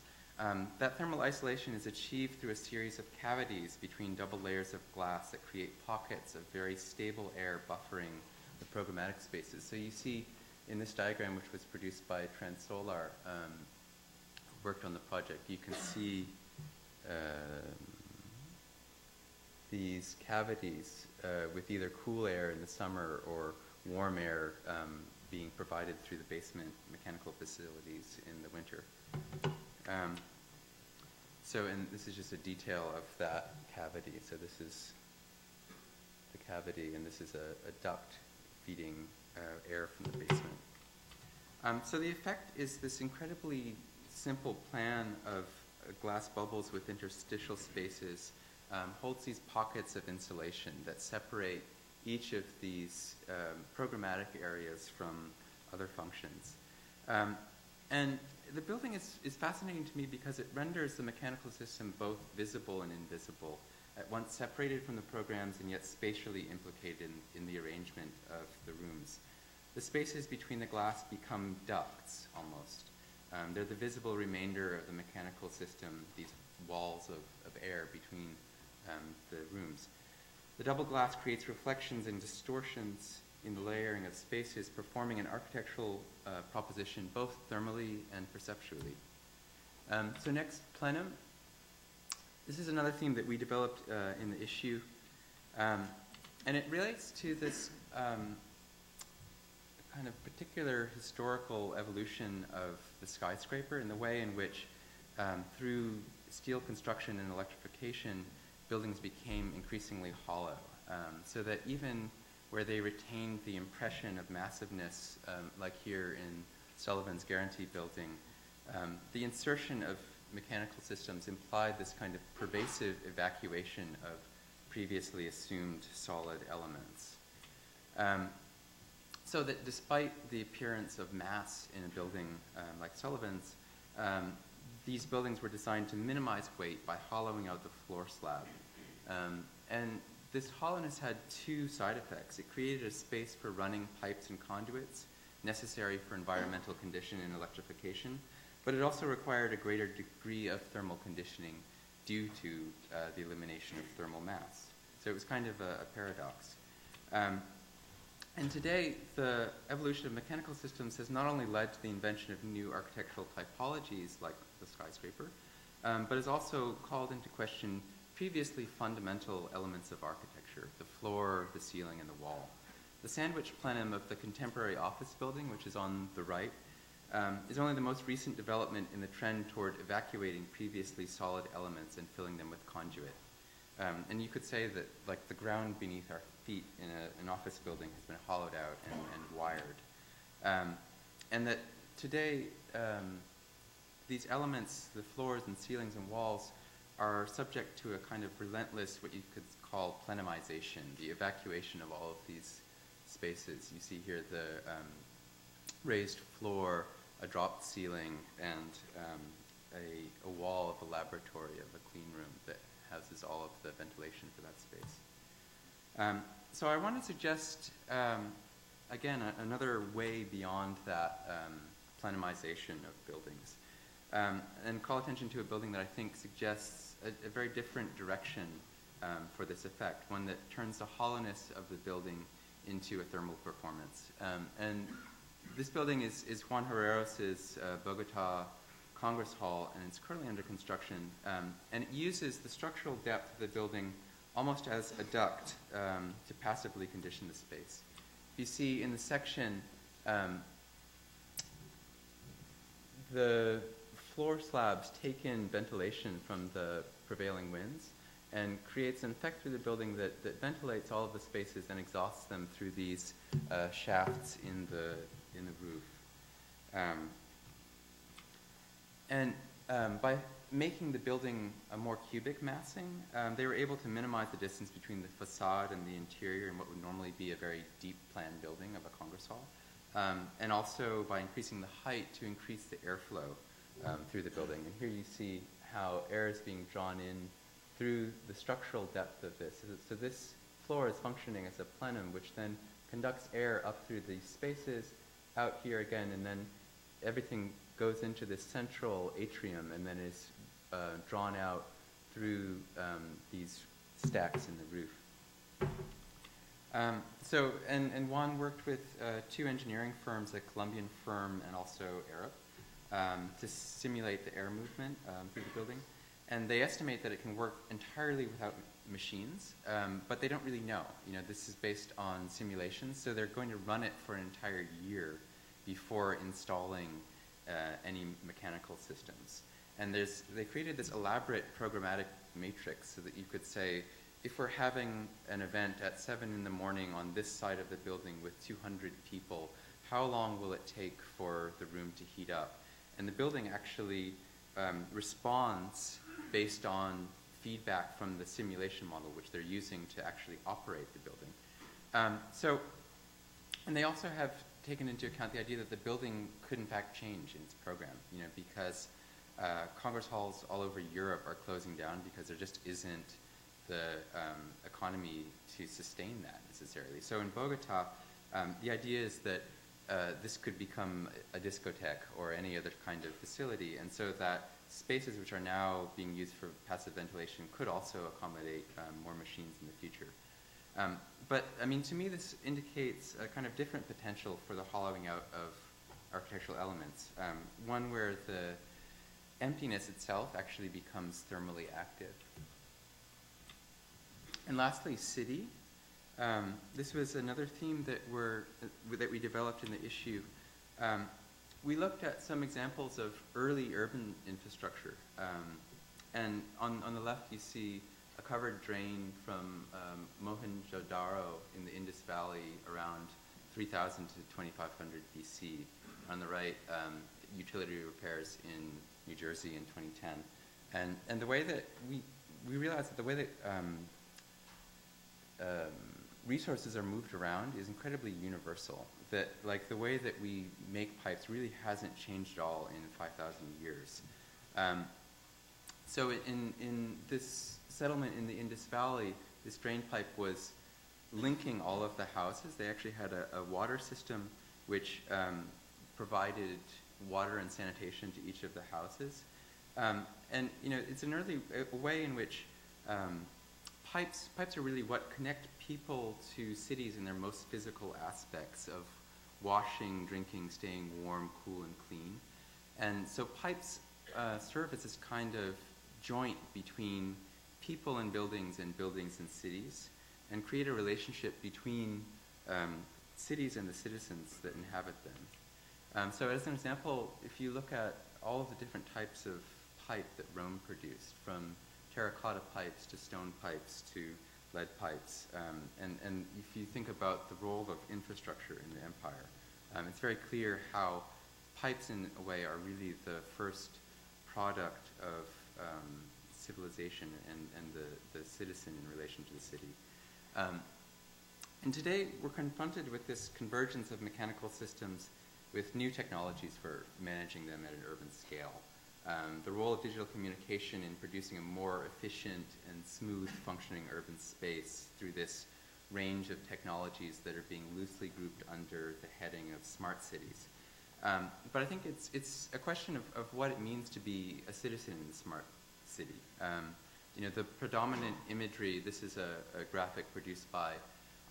That thermal isolation is achieved through a series of cavities between double layers of glass that create pockets of very stable air buffering the programmatic spaces. So you see in this diagram, which was produced by Transolar, who worked on the project, you can see these cavities with either cool air in the summer or warm air being provided through the basement mechanical facilities in the winter. And this is just a detail of that cavity. So this is the cavity, and this is a duct feeding air from the basement. So the effect is this incredibly simple plan of glass bubbles with interstitial spaces holds these pockets of insulation that separate each of these programmatic areas from other functions. And the building is fascinating to me because it renders the mechanical system both visible and invisible, at once separated from the programs and yet spatially implicated in the arrangement of the rooms. The spaces between the glass become ducts, almost. They're the visible remainder of the mechanical system, these walls of air between the rooms. The double glass creates reflections and distortions in the layering of spaces, performing an architectural proposition both thermally and perceptually. So next, plenum. This is another theme that we developed in the issue, and it relates to this kind of particular historical evolution of the skyscraper and the way in which, through steel construction and electrification, buildings became increasingly hollow, so that even where they retained the impression of massiveness, like here in Sullivan's Guarantee building, the insertion of mechanical systems implied this kind of pervasive evacuation of previously assumed solid elements. So that despite the appearance of mass in a building like Sullivan's, these buildings were designed to minimize weight by hollowing out the floor slab. And this hollowness had two side effects. It created a space for running pipes and conduits necessary for environmental condition and electrification, but it also required a greater degree of thermal conditioning due to the elimination of thermal mass. So it was kind of a paradox. And today, the evolution of mechanical systems has not only led to the invention of new architectural typologies like the skyscraper, but has also called into question previously fundamental elements of architecture: the floor, the ceiling, and the wall. The sandwich plenum of the contemporary office building, which is on the right, is only the most recent development in the trend toward evacuating previously solid elements and filling them with conduit. And you could say that, like, the ground beneath our feet in an office building has been hollowed out and wired. And that today, these elements, the floors and ceilings and walls, are subject to a kind of relentless, what you could call plenumization, the evacuation of all of these spaces. You see here the raised floor, a dropped ceiling, and a wall of a laboratory, of a clean room that houses all of the ventilation for that space. So I want to suggest, again, another way beyond that plenumization of buildings, and call attention to a building that I think suggests a very different direction for this effect, one that turns the hollowness of the building into a thermal performance. And this building is Juan Herreros' Bogota Congress Hall, and it's currently under construction. And it uses the structural depth of the building almost as a duct to passively condition the space. You see in the section, the floor slabs take in ventilation from the prevailing winds and creates an effect through the building that ventilates all of the spaces and exhausts them through these shafts in the roof. By making the building a more cubic massing, they were able to minimize the distance between the facade and the interior in what would normally be a very deep plan building of a Congress Hall, and also by increasing the height to increase the airflow through the building. And here you see how air is being drawn in through the structural depth of this. So this floor is functioning as a plenum, which then conducts air up through these spaces, out here again, and then everything goes into this central atrium and then is drawn out through these stacks in the roof. And Juan worked with two engineering firms, a Colombian firm and also Arab, to simulate the air movement through the building. And they estimate that it can work entirely without machines, but they don't really know. You know, this is based on simulations, so they're going to run it for an entire year before installing any mechanical systems. And they created this elaborate programmatic matrix so that you could say, if we're having an event at 7 in the morning on this side of the building with 200 people, how long will it take for the room to heat up? And the building actually responds based on feedback from the simulation model, which they're using to actually operate the building. And they also have taken into account the idea that the building could in fact change in its program, you know, because Congress halls all over Europe are closing down because there just isn't the economy to sustain that necessarily. So in Bogota, the idea is that this could become a discotheque or any other kind of facility, and so that spaces which are now being used for passive ventilation could also accommodate more machines in the future. But I mean, to me, this indicates a kind of different potential for the hollowing out of architectural elements. One where the emptiness itself actually becomes thermally active. And lastly, city. This was another theme that we developed in the issue. We looked at some examples of early urban infrastructure and on the left you see a covered drain from Mohenjo-Daro in the Indus Valley around 3000 to 2500 BC. On the right, utility repairs in New Jersey in 2010. And the way that we realize that the way that resources are moved around is incredibly universal. That like the way that we make pipes really hasn't changed at all in 5,000 years. So in this settlement in the Indus Valley, this drain pipe was linking all of the houses. They actually had a water system which provided water and sanitation to each of the houses. And you know, it's an early way in which pipes are really what connect people to cities in their most physical aspects of washing, drinking, staying warm, cool, and clean. And so pipes serve as this kind of joint between people and buildings and cities, and create a relationship between cities and the citizens that inhabit them. So as an example, if you look at all of the different types of pipe that Rome produced, from terracotta pipes to stone pipes to lead pipes, and if you think about the role of infrastructure in the empire, it's very clear how pipes in a way are really the first product of civilization and the citizen in relation to the city. And today we're confronted with this convergence of mechanical systems with new technologies for managing them at an urban scale. The role of digital communication in producing a more efficient and smooth functioning urban space through this range of technologies that are being loosely grouped under the heading of smart cities. But I think it's a question of what it means to be a citizen in a smart city. You know, the predominant imagery, this is a graphic produced by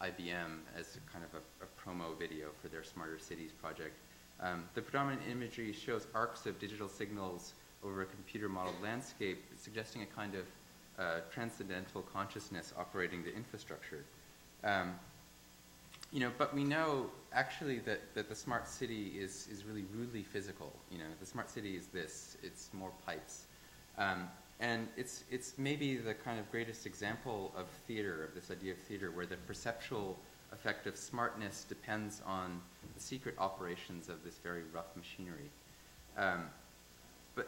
IBM as a kind of a promo video for their Smarter Cities project. The predominant imagery shows arcs of digital signals over a computer-modeled landscape, suggesting a kind of transcendental consciousness operating the infrastructure. You know, but we know actually that the smart city is really rudely physical. You know, the smart city is this, it's more pipes. And it's maybe the kind of greatest example of theater, of this idea of theater, where the perceptual effect of smartness depends on the secret operations of this very rough machinery.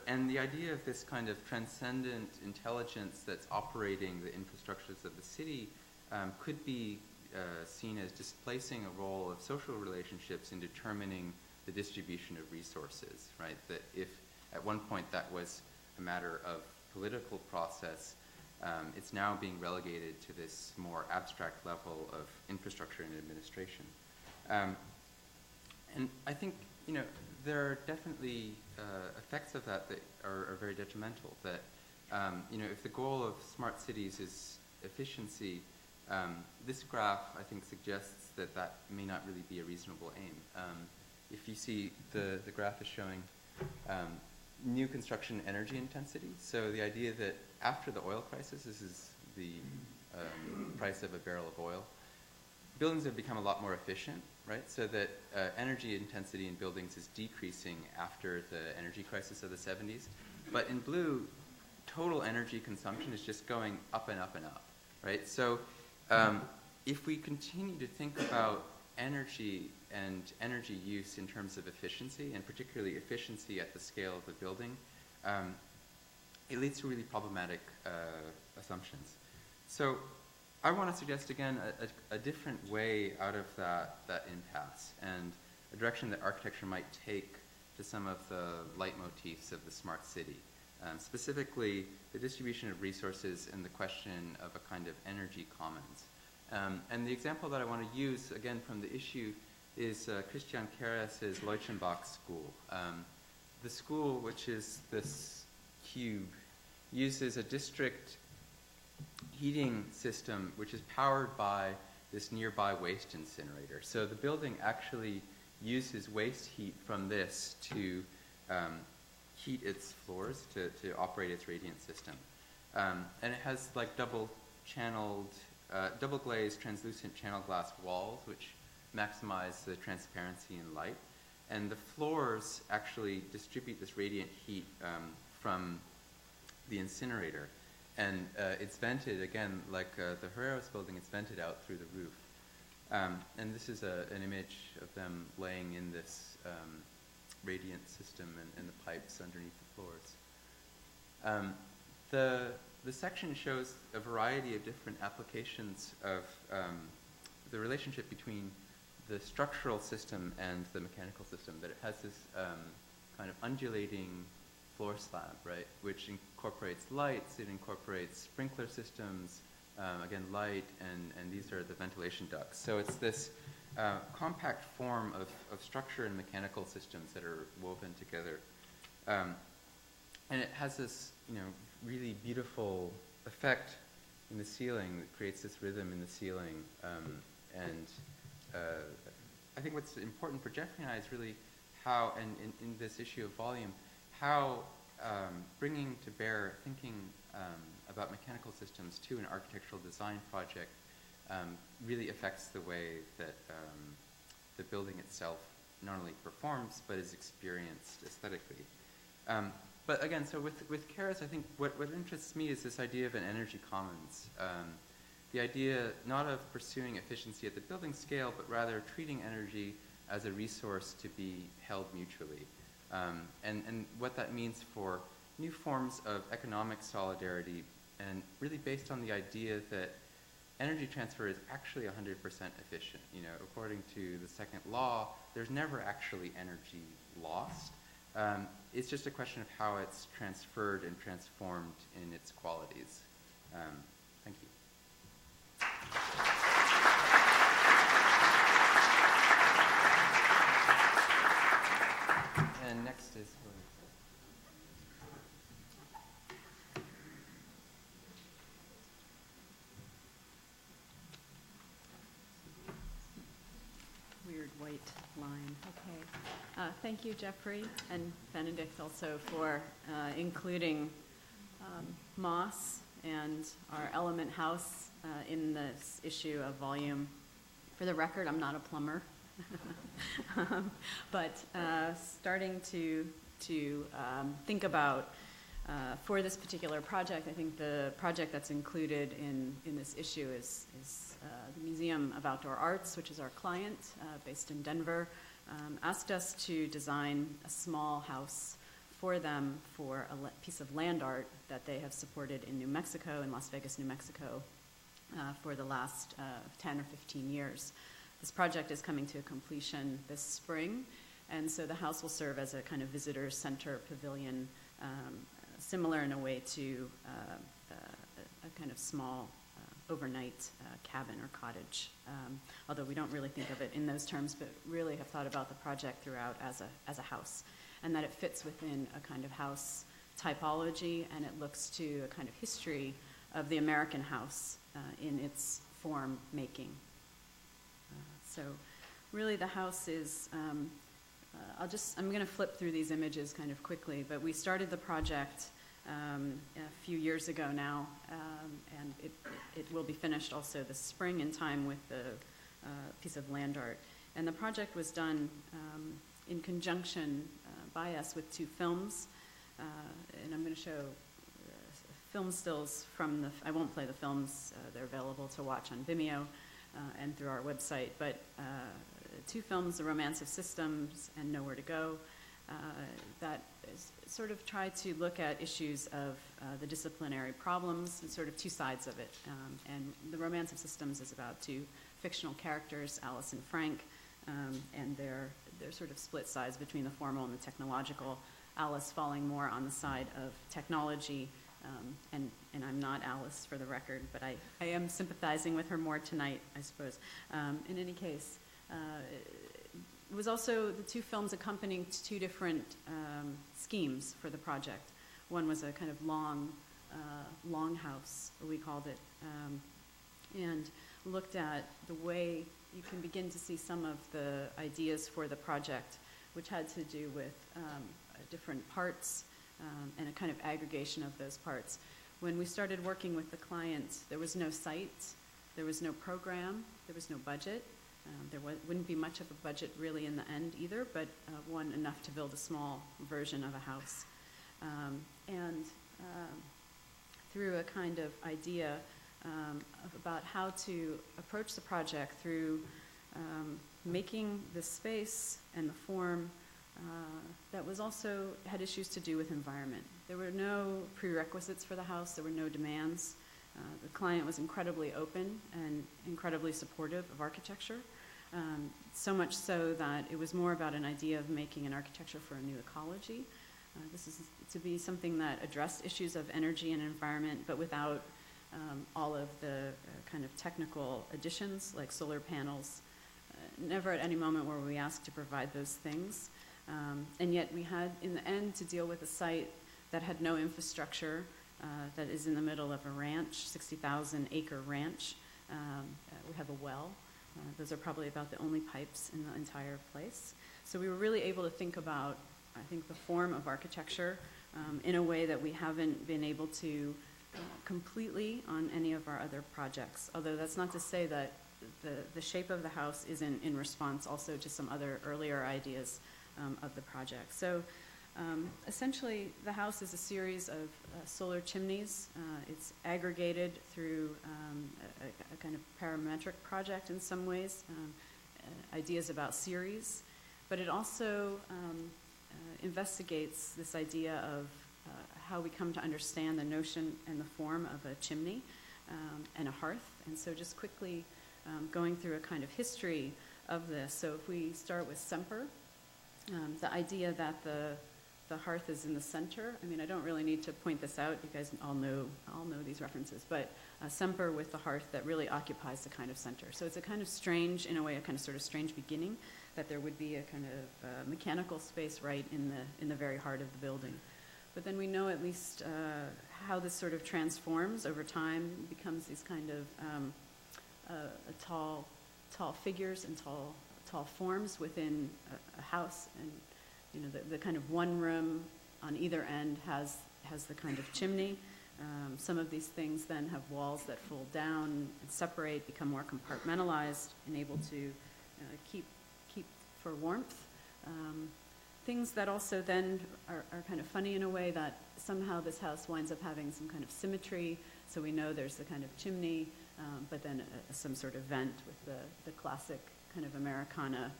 And the idea of this kind of transcendent intelligence that's operating the infrastructures of the city could be seen as displacing a role of social relationships in determining the distribution of resources, right? That if at one point that was a matter of political process, it's now being relegated to this more abstract level of infrastructure and administration. And I think, you know, there are definitely effects of that that are very detrimental. That, you know, if the goal of smart cities is efficiency, this graph, I think, suggests that that may not really be a reasonable aim. If you see, the graph is showing new construction energy intensity. So the idea that after the oil crisis, this is the price of a barrel of oil, buildings have become a lot more efficient, right? So that energy intensity in buildings is decreasing after the energy crisis of the 70s. But in blue, total energy consumption is just going up and up and up, right? So if we continue to think about energy and energy use in terms of efficiency, and particularly efficiency at the scale of the building, it leads to really problematic assumptions. So I want to suggest, again, a different way out of that impasse, and a direction that architecture might take to some of the leitmotifs of the smart city. Specifically, the distribution of resources and the question of a kind of energy commons. And the example that I want to use, again, from the issue is Christian Keres's Leuchtenbach school. The school, which is this cube, uses a district heating system which is powered by this nearby waste incinerator. So the building actually uses waste heat from this to heat its floors, to operate its radiant system. And it has like double-channeled, double-glazed translucent channel glass walls which maximize the transparency and light. And the floors actually distribute this radiant heat from the incinerator. And it's vented, again, like the Herreros building, it's vented out through the roof. And this is an image of them laying in this radiant system and the pipes underneath the floors. The section shows a variety of different applications of the relationship between the structural system and the mechanical system, that it has this kind of undulating floor slab, right, which incorporates lights, it incorporates sprinkler systems, again, light, and these are the ventilation ducts. So it's this compact form of structure and mechanical systems that are woven together. And it has this, really beautiful effect in the ceiling that creates this rhythm in the ceiling. I think what's important for Jeffrey and I is really how, and in this issue of volume, how bringing to bear thinking about mechanical systems to an architectural design project really affects the way that the building itself not only performs, but is experienced aesthetically. But again, so with Keras, I think what interests me is this idea of an energy commons. The idea not of pursuing efficiency at the building scale, but rather treating energy as a resource to be held mutually. And what that means for new forms of economic solidarity, and really based on the idea that energy transfer is actually 100% efficient. According to the second law, there's never actually energy lost. It's just a question of how it's transferred and transformed in its qualities. Thank you. And next is weird white line. Okay. Thank you, Jeffrey, and Benedict also for including Moss and our element house in this issue of volume. For the record, I'm not a plumber, but starting to think about for this particular project, I think the project that's included in this issue is the Museum of Outdoor Arts, which is our client based in Denver, asked us to design a small house for them for a piece of land art that they have supported in New Mexico, in Las Vegas, New Mexico, for the last 10 or 15 years. This project is coming to a completion this spring, and so the house will serve as a kind of visitor center pavilion, similar in a way to a kind of small overnight cabin or cottage, although we don't really think of it in those terms, but really have thought about the project throughout as a house, and that it fits within a kind of house typology, and it looks to a kind of history of the American house in its form making. So really the house is, I'm going to flip through these images kind of quickly, but we started the project a few years ago now, and it will be finished also this spring in time with the piece of land art. And the project was done in conjunction by us with two films, and I'm going to show film stills from I won't play the films, they're available to watch on Vimeo and through our website, but two films, The Romance of Systems and Nowhere to Go, that sort of try to look at issues of the disciplinary problems and sort of two sides of it. And The Romance of Systems is about two fictional characters, Alice and Frank, and they're sort of split sides between the formal and the technological. Alice falling more on the side of technology, and I'm not Alice for the record, but I am sympathizing with her more tonight, I suppose. In any case, it was also the two films accompanying two different schemes for the project. One was a kind of longhouse, we called it, and looked at the way you can begin to see some of the ideas for the project, which had to do with different parts and a kind of aggregation of those parts. When we started working with the client, there was no site, there was no program, there was no budget. There wouldn't be much of a budget really in the end either, but one enough to build a small version of a house. through a kind of idea about how to approach the project through making the space and the form that was also had issues to do with environment. There were no prerequisites for the house. There were no demands. The client was incredibly open and incredibly supportive of architecture, so much so that it was more about an idea of making an architecture for a new ecology. This is to be something that addressed issues of energy and environment, but without all of the kind of technical additions like solar panels. Never at any moment were we asked to provide those things. And yet we had, in the end, to deal with a site that had no infrastructure, that is in the middle of a ranch, 60,000 acre ranch. We have a well. Those are probably about the only pipes in the entire place. So we were really able to think about, I think, the form of architecture in a way that we haven't been able to completely on any of our other projects. Although that's not to say that the shape of the house isn't in response also to some other earlier ideas of the project. So essentially, the house is a series of solar chimneys. It's aggregated through a kind of parametric project in some ways, ideas about series, but it also investigates this idea of how we come to understand the notion and the form of a chimney and a hearth. And so just quickly going through a kind of history of this. So if we start with Semper, the idea that the hearth is in the center. I mean, I don't really need to point this out. You guys all know these references. But Semper with the hearth that really occupies the kind of center. So it's a kind of strange, in a way, a kind of sort of strange beginning, that there would be a kind of mechanical space right in the very heart of the building. But then we know at least how this sort of transforms over time, becomes these kind of tall figures and tall forms within a house. And you know, the kind of one room on either end has the kind of chimney. Some of these things then have walls that fold down and separate, become more compartmentalized, and able to keep for warmth. Things that also then are kind of funny in a way, that somehow this house winds up having some kind of symmetry. So we know there's the kind of chimney, but then some sort of vent with the classic kind of Americana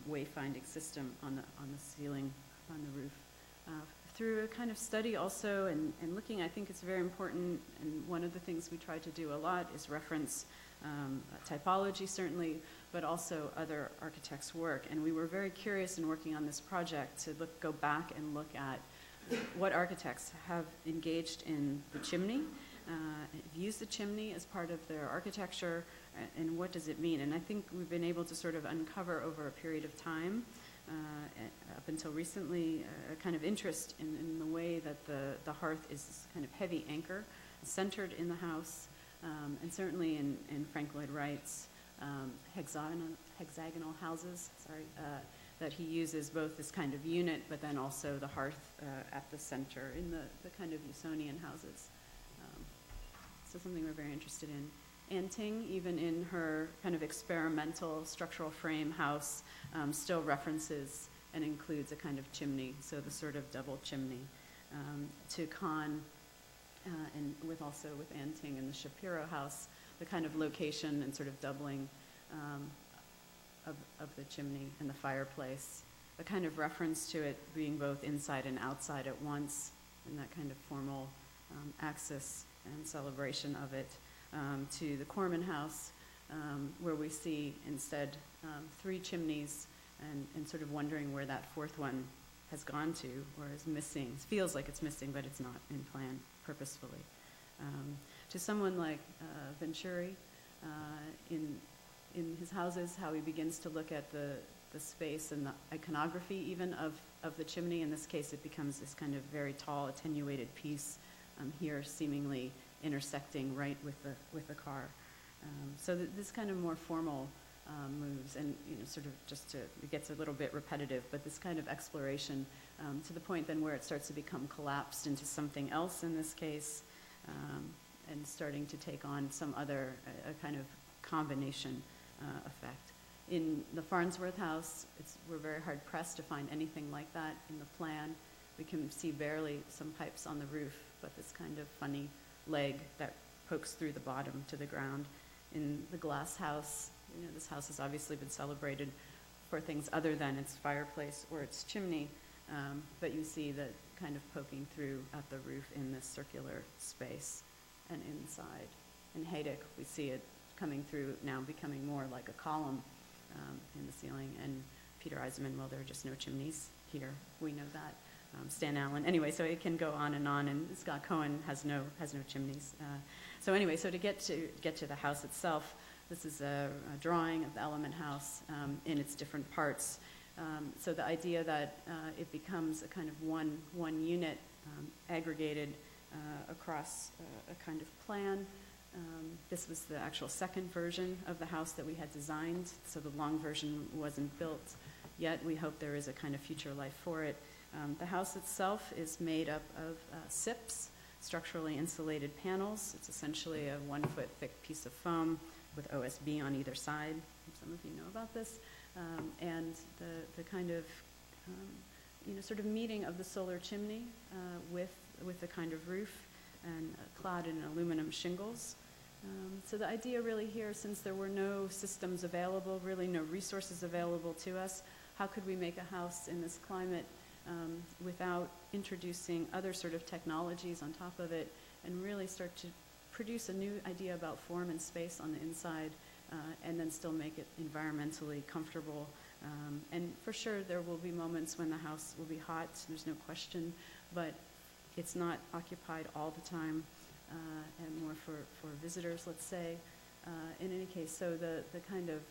wayfinding system on the ceiling, on the roof. Through a kind of study also and looking, I think it's very important, and one of the things we try to do a lot is reference typology certainly, but also other architects' work. And we were very curious in working on this project to go back and look at what architects have engaged in the chimney, used the chimney as part of their architecture, and what does it mean? And I think we've been able to sort of uncover over a period of time, up until recently, a kind of interest in the way that the hearth is this kind of heavy anchor centered in the house, and certainly in Frank Lloyd Wright's hexagonal houses, that he uses both this kind of unit, but then also the hearth at the center in the kind of Usonian houses. So something we're very interested in. Anne Ting, even in her kind of experimental structural frame house, still references and includes a kind of chimney, so the sort of double chimney. To Kahn, and with Anne Ting in the Shapiro house, the kind of location and sort of doubling of the chimney and the fireplace, a kind of reference to it being both inside and outside at once, and that kind of formal axis and celebration of it. To the Corman house, where we see instead 3 chimneys, and sort of wondering where that 4th one has gone to or is missing. It feels like it's missing, but it's not in plan purposefully. To someone like Venturi, in his houses, how he begins to look at the space and the iconography even of the chimney. In this case, it becomes this kind of very tall, attenuated piece here, seemingly intersecting right with the car. So this kind of more formal moves, and sort of it gets a little bit repetitive, but this kind of exploration to the point then where it starts to become collapsed into something else in this case, and starting to take on some other a kind of combination effect. In the Farnsworth house, we're very hard pressed to find anything like that in the plan. We can see barely some pipes on the roof, but this kind of funny leg that pokes through the bottom to the ground. In the glass house, this house has obviously been celebrated for things other than its fireplace or its chimney, but you see that kind of poking through at the roof in this circular space and inside. In Hejduk, we see it coming through, now becoming more like a column in the ceiling. And Peter Eisenman, well, there are just no chimneys here. We know that. Stan Allen. Anyway, so it can go on, and Scott Cohen has no chimneys. So anyway, so to get to the house itself, this is a drawing of the element house in its different parts. So the idea that it becomes a kind of one unit aggregated across a kind of plan. This was the actual second version of the house that we had designed, so the long version wasn't built yet. We hope there is a kind of future life for it. The house itself is made up of SIPs, structurally insulated panels. It's essentially a 1-foot thick piece of foam with OSB on either side. Some of you know about this. And the kind of, sort of meeting of the solar chimney with the kind of roof and clad in aluminum shingles. So the idea really here, since there were no systems available, really no resources available to us, how could we make a house in this climate without introducing other sort of technologies on top of it, and really start to produce a new idea about form and space on the inside, and then still make it environmentally comfortable. And for sure there will be moments when the house will be hot, there's no question, but it's not occupied all the time, and more for visitors, let's say. In any case, so the kind of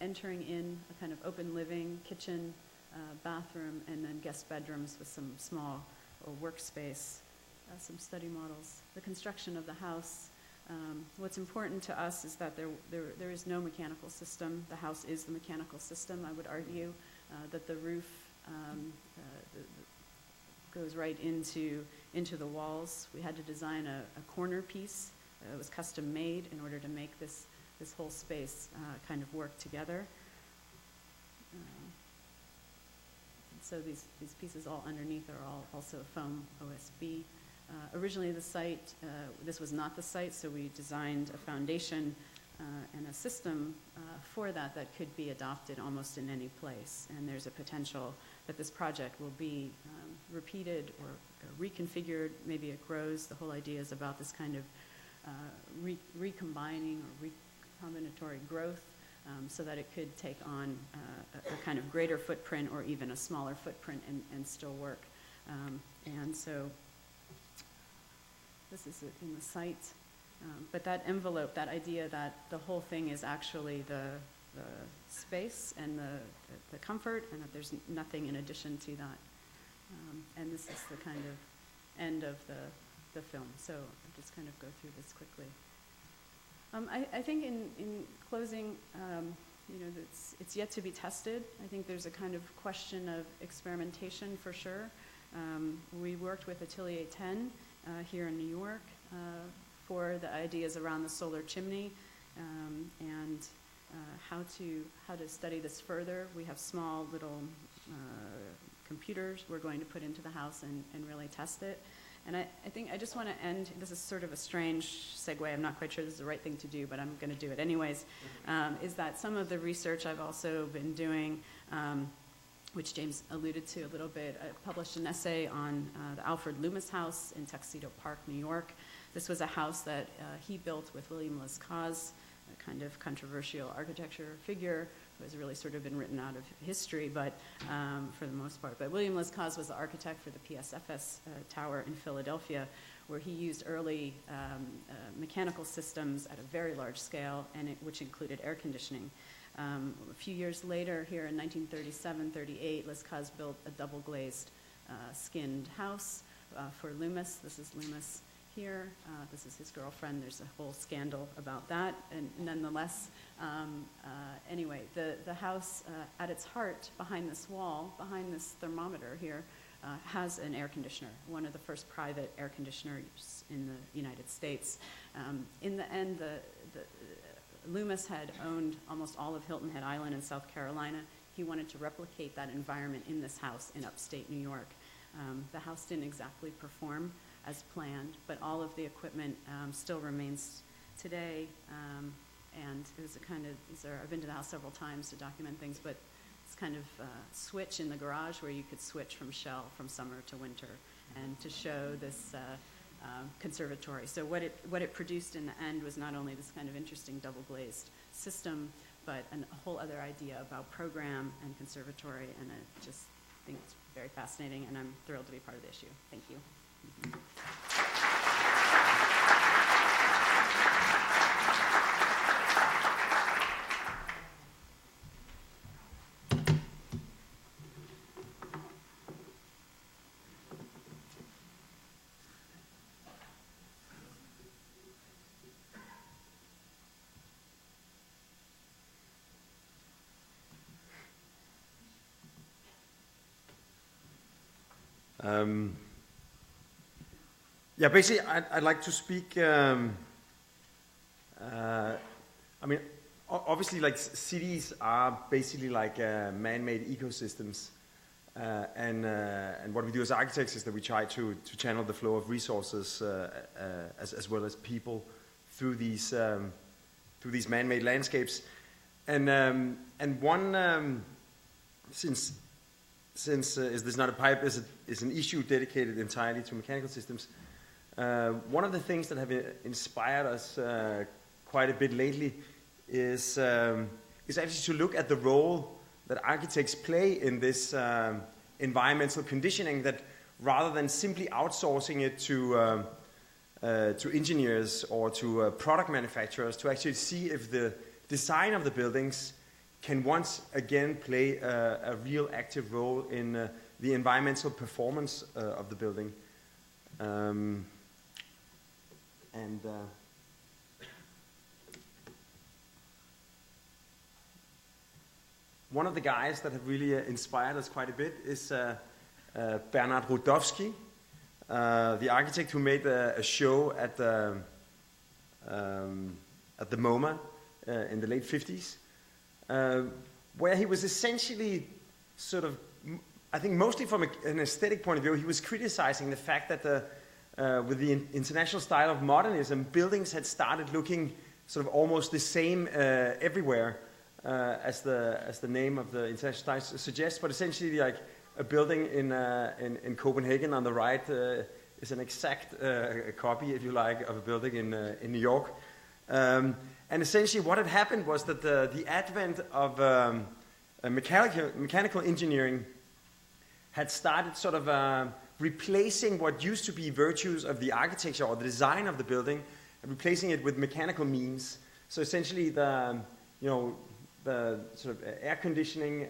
entering in a kind of open living, kitchen, bathroom, and then guest bedrooms with some small workspace, some study models. The construction of the house, what's important to us is that there is no mechanical system. The house is the mechanical system, I would argue, that the roof goes right into the walls. We had to design a corner piece. It was custom made in order to make this whole space kind of work together. So these pieces all underneath are all also foam OSB. Originally the site, this was not the site, so we designed a foundation and a system for that could be adopted almost in any place. And there's a potential that this project will be repeated or reconfigured. Maybe it grows. The whole idea is about this kind of recombining or recombinatory growth, so that it could take on a kind of greater footprint or even a smaller footprint and still work. And so this is in the site. But that envelope, that idea that the whole thing is actually the space and the comfort, and that there's nothing in addition to that. And this is the kind of end of the film. So I'll just kind of go through this quickly. I think in closing, it's yet to be tested. I think there's a kind of question of experimentation for sure. We worked with Atelier 10 here in New York for the ideas around the solar chimney and how to study this further. We have small little computers we're going to put into the house and really test it. And I think I just want to end, this is sort of a strange segue, I'm not quite sure this is the right thing to do, but I'm going to do it anyways, is that some of the research I've also been doing, which James alluded to a little bit, I published an essay on the Alfred Loomis House in Tuxedo Park, New York. This was a house that he built with William Lescaz, a kind of controversial architecture figure who has really sort of been written out of history, but for the most part. But William Lescaz was the architect for the PSFS tower in Philadelphia, where he used early mechanical systems at a very large scale, and which included air conditioning. A few years later, here in 1937-38, Lescaz built a double-glazed skinned house for Loomis. This is Loomis here. This is his girlfriend. There's a whole scandal about that. And nonetheless, anyway, the house at its heart, behind this wall, behind this thermometer here, has an air conditioner, one of the first private air conditioners in the United States. In the end, Loomis had owned almost all of Hilton Head Island in South Carolina. He wanted to replicate that environment in this house in upstate New York. The house didn't exactly perform. as planned, but all of the equipment still remains today. And it was a kind of, I've been to the house several times to document things, but it's kind of switch in the garage where you could switch from shell from summer to winter, and to show this conservatory. So what it produced in the end was not only this kind of interesting double glazed system, but a whole other idea about program and conservatory, and I just think it's very fascinating, and I'm thrilled to be part of the issue. Thank you. Yeah, basically, I'd like to speak. I mean, obviously, like cities are basically like man-made ecosystems, and what we do as architects is that we try to channel the flow of resources as well as people through these man-made landscapes, and one since is this not a pipe is an issue dedicated entirely to mechanical systems. One of the things that have inspired us quite a bit lately is actually to look at the role that architects play in this environmental conditioning, that rather than simply outsourcing it to engineers or to product manufacturers, to actually see if the design of the buildings can once again play a real active role in the environmental performance of the building. One of the guys that have really inspired us quite a bit is Bernard Rudowski, the architect who made a show at the MoMA in the late 50s, where he was essentially sort of, I think mostly from an aesthetic point of view, he was criticizing the fact that with the international style of modernism, buildings had started looking sort of almost the same everywhere, as the name of the international style suggests. But essentially, like a building in Copenhagen on the right is an exact copy, if you like, of a building in New York. And essentially, what had happened was that the advent of mechanical engineering had started sort of replacing what used to be virtues of the architecture or the design of the building, and replacing it with mechanical means. So essentially, the sort of air conditioning,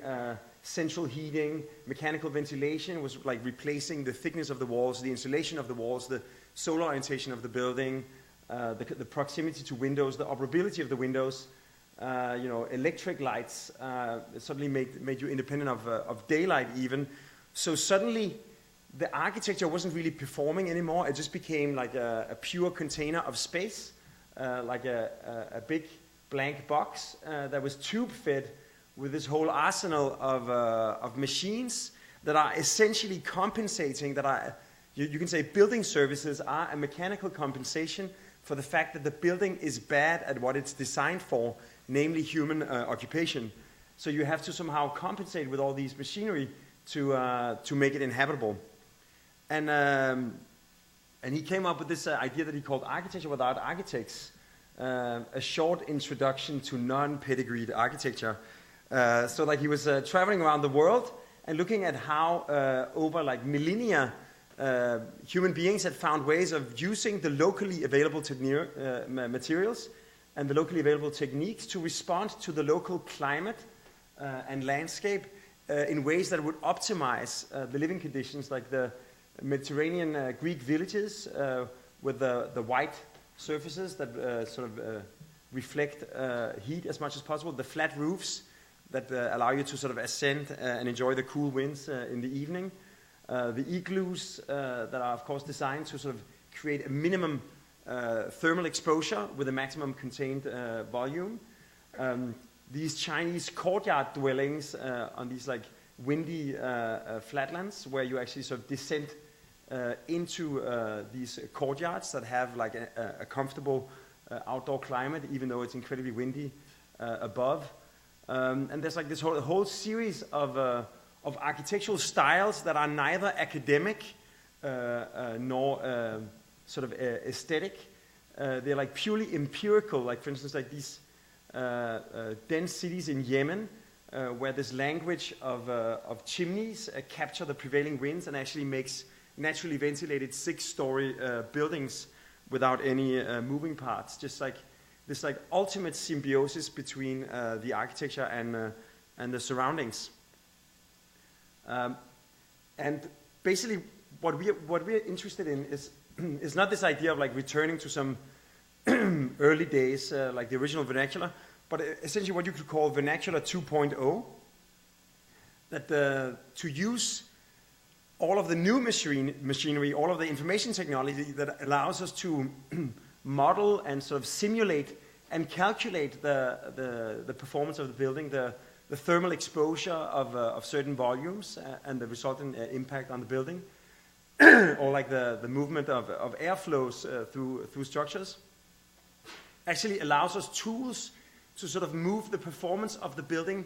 central heating, mechanical ventilation was like replacing the thickness of the walls, the insulation of the walls, the solar orientation of the building, the proximity to windows, the operability of the windows. Electric lights suddenly made you independent of daylight even. So suddenly, the architecture wasn't really performing anymore. It just became like a pure container of space, like a big blank box that was tube-fed with this whole arsenal of machines that are essentially compensating, that are, you can say building services are a mechanical compensation for the fact that the building is bad at what it's designed for, namely human occupation. So you have to somehow compensate with all these machinery to make it inhabitable. And he came up with this idea that he called Architecture Without Architects, a short introduction to non-pedigreed architecture. So like he was traveling around the world and looking at how over like millennia human beings had found ways of using the locally available materials and the locally available techniques to respond to the local climate and landscape in ways that would optimize the living conditions, like the Mediterranean Greek villages with the white surfaces that sort of reflect heat as much as possible, the flat roofs that allow you to sort of ascend and enjoy the cool winds in the evening, the igloos that are of course designed to sort of create a minimum thermal exposure with a maximum contained volume. These Chinese courtyard dwellings on these like windy flatlands where you actually sort of descend into these courtyards that have like a comfortable outdoor climate, even though it's incredibly windy above. And there's like this whole series of architectural styles that are neither academic nor sort of aesthetic. They're like purely empirical, like for instance, like these dense cities in Yemen, where this language of chimneys capture the prevailing winds and actually makes naturally ventilated 6-story buildings without any moving parts. Just like this like ultimate symbiosis between the architecture and the surroundings. And basically what we're interested in is not this idea of like returning to some early days like the original vernacular, but essentially what you could call vernacular 2.0, that to use all of the new machinery, all of the information technology that allows us to model and sort of simulate and calculate the performance of the building, the thermal exposure of certain volumes and the resultant impact on the building, or like the movement of airflows through structures, actually allows us tools to sort of move the performance of the building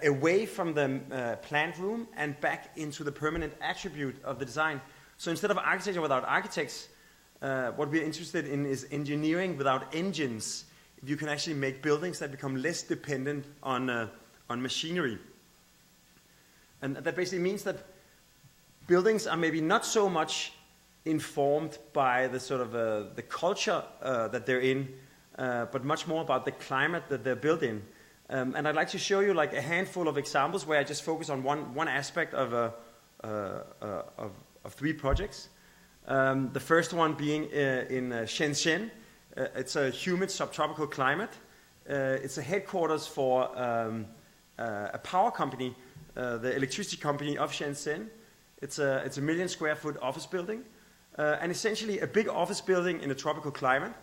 away from the plant room and back into the permanent attribute of the design. So instead of architecture without architects, what we're interested in is engineering without engines. If you can actually make buildings that become less dependent on machinery. And that basically means that buildings are maybe not so much informed by the sort of the culture that they're in, but much more about the climate that they're built in. And I'd like to show you like a handful of examples where I just focus on one aspect of 3 projects. The first one being in Shenzhen. It's a humid subtropical climate. It's a headquarters for a power company, the electricity company of Shenzhen. It's a 1 million square foot office building, and essentially a big office building in a tropical climate.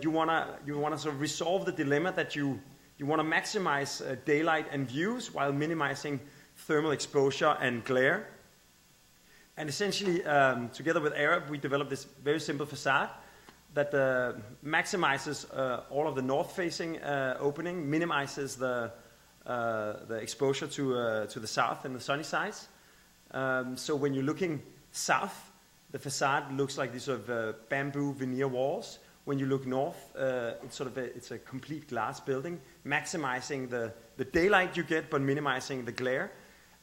You wanna sort of resolve the dilemma that you want to maximize daylight and views while minimizing thermal exposure and glare. And essentially, together with Arab, we developed this very simple facade that maximizes all of the north-facing opening, minimizes the exposure to the south and the sunny sides. So when you're looking south, the facade looks like these sort of bamboo veneer walls. When you look north, it's a complete glass building, maximizing the daylight you get, but minimizing the glare.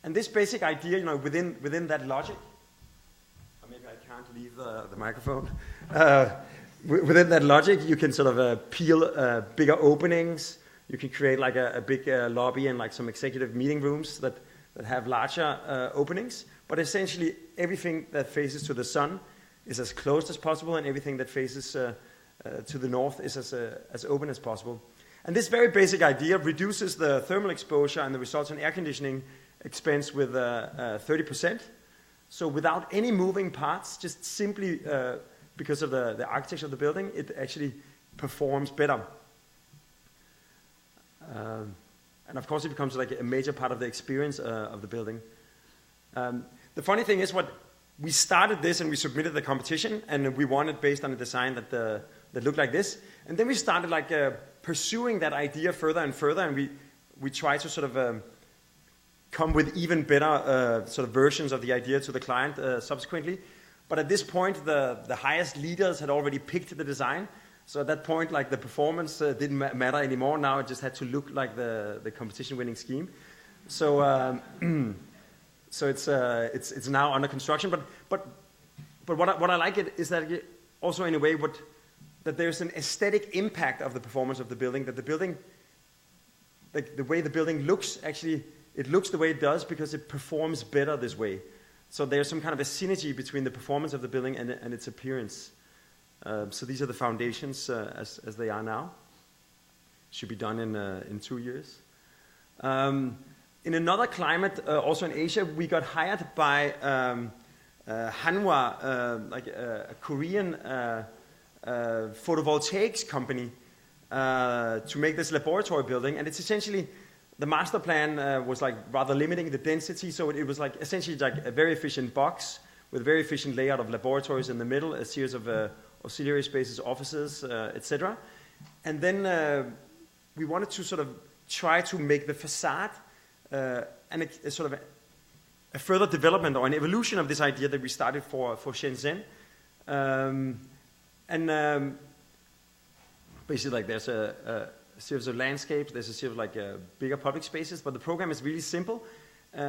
And this basic idea, within that logic, or maybe I can't leave the microphone. Within that logic, you can sort of peel bigger openings. You can create like a big lobby and like some executive meeting rooms that have larger openings. But essentially, everything that faces to the sun is as closed as possible, and everything that faces to the north is as open as possible. And this very basic idea reduces the thermal exposure and the resultant air conditioning expense with 30%. So without any moving parts, just simply because of the architecture of the building, it actually performs better. And of course, it becomes like a major part of the experience of the building. The funny thing is, we started this and we submitted the competition, and we won it based on a design that looked like this. And then we started like pursuing that idea further and further, and we tried to sort of come with even better sort of versions of the idea to the client subsequently. But at this point, the highest leaders had already picked the design. So at that point, like the performance didn't matter anymore. Now it just had to look like the competition-winning scheme. So so it's now under construction. But what I like it is that it also in a way that there's an aesthetic impact of the performance of the building. That the building, like the way the building looks, actually it looks the way it does because it performs better this way. So there's some kind of a synergy between the performance of the building and its appearance. So these are the foundations as they are now. Should be done in 2 years. In another climate, also in Asia, we got hired by Hanwha, like a Korean photovoltaics company, to make this laboratory building. And it's essentially, the master plan was like rather limiting the density, so it was like essentially like a very efficient box with very efficient layout of laboratories in the middle, a series of auxiliary spaces, offices, etc. And then we wanted to sort of try to make the facade a sort of a further development or an evolution of this idea that we started for Shenzhen. Basically, like, there's a series of landscapes, there's a series of like bigger public spaces, but the program is really simple.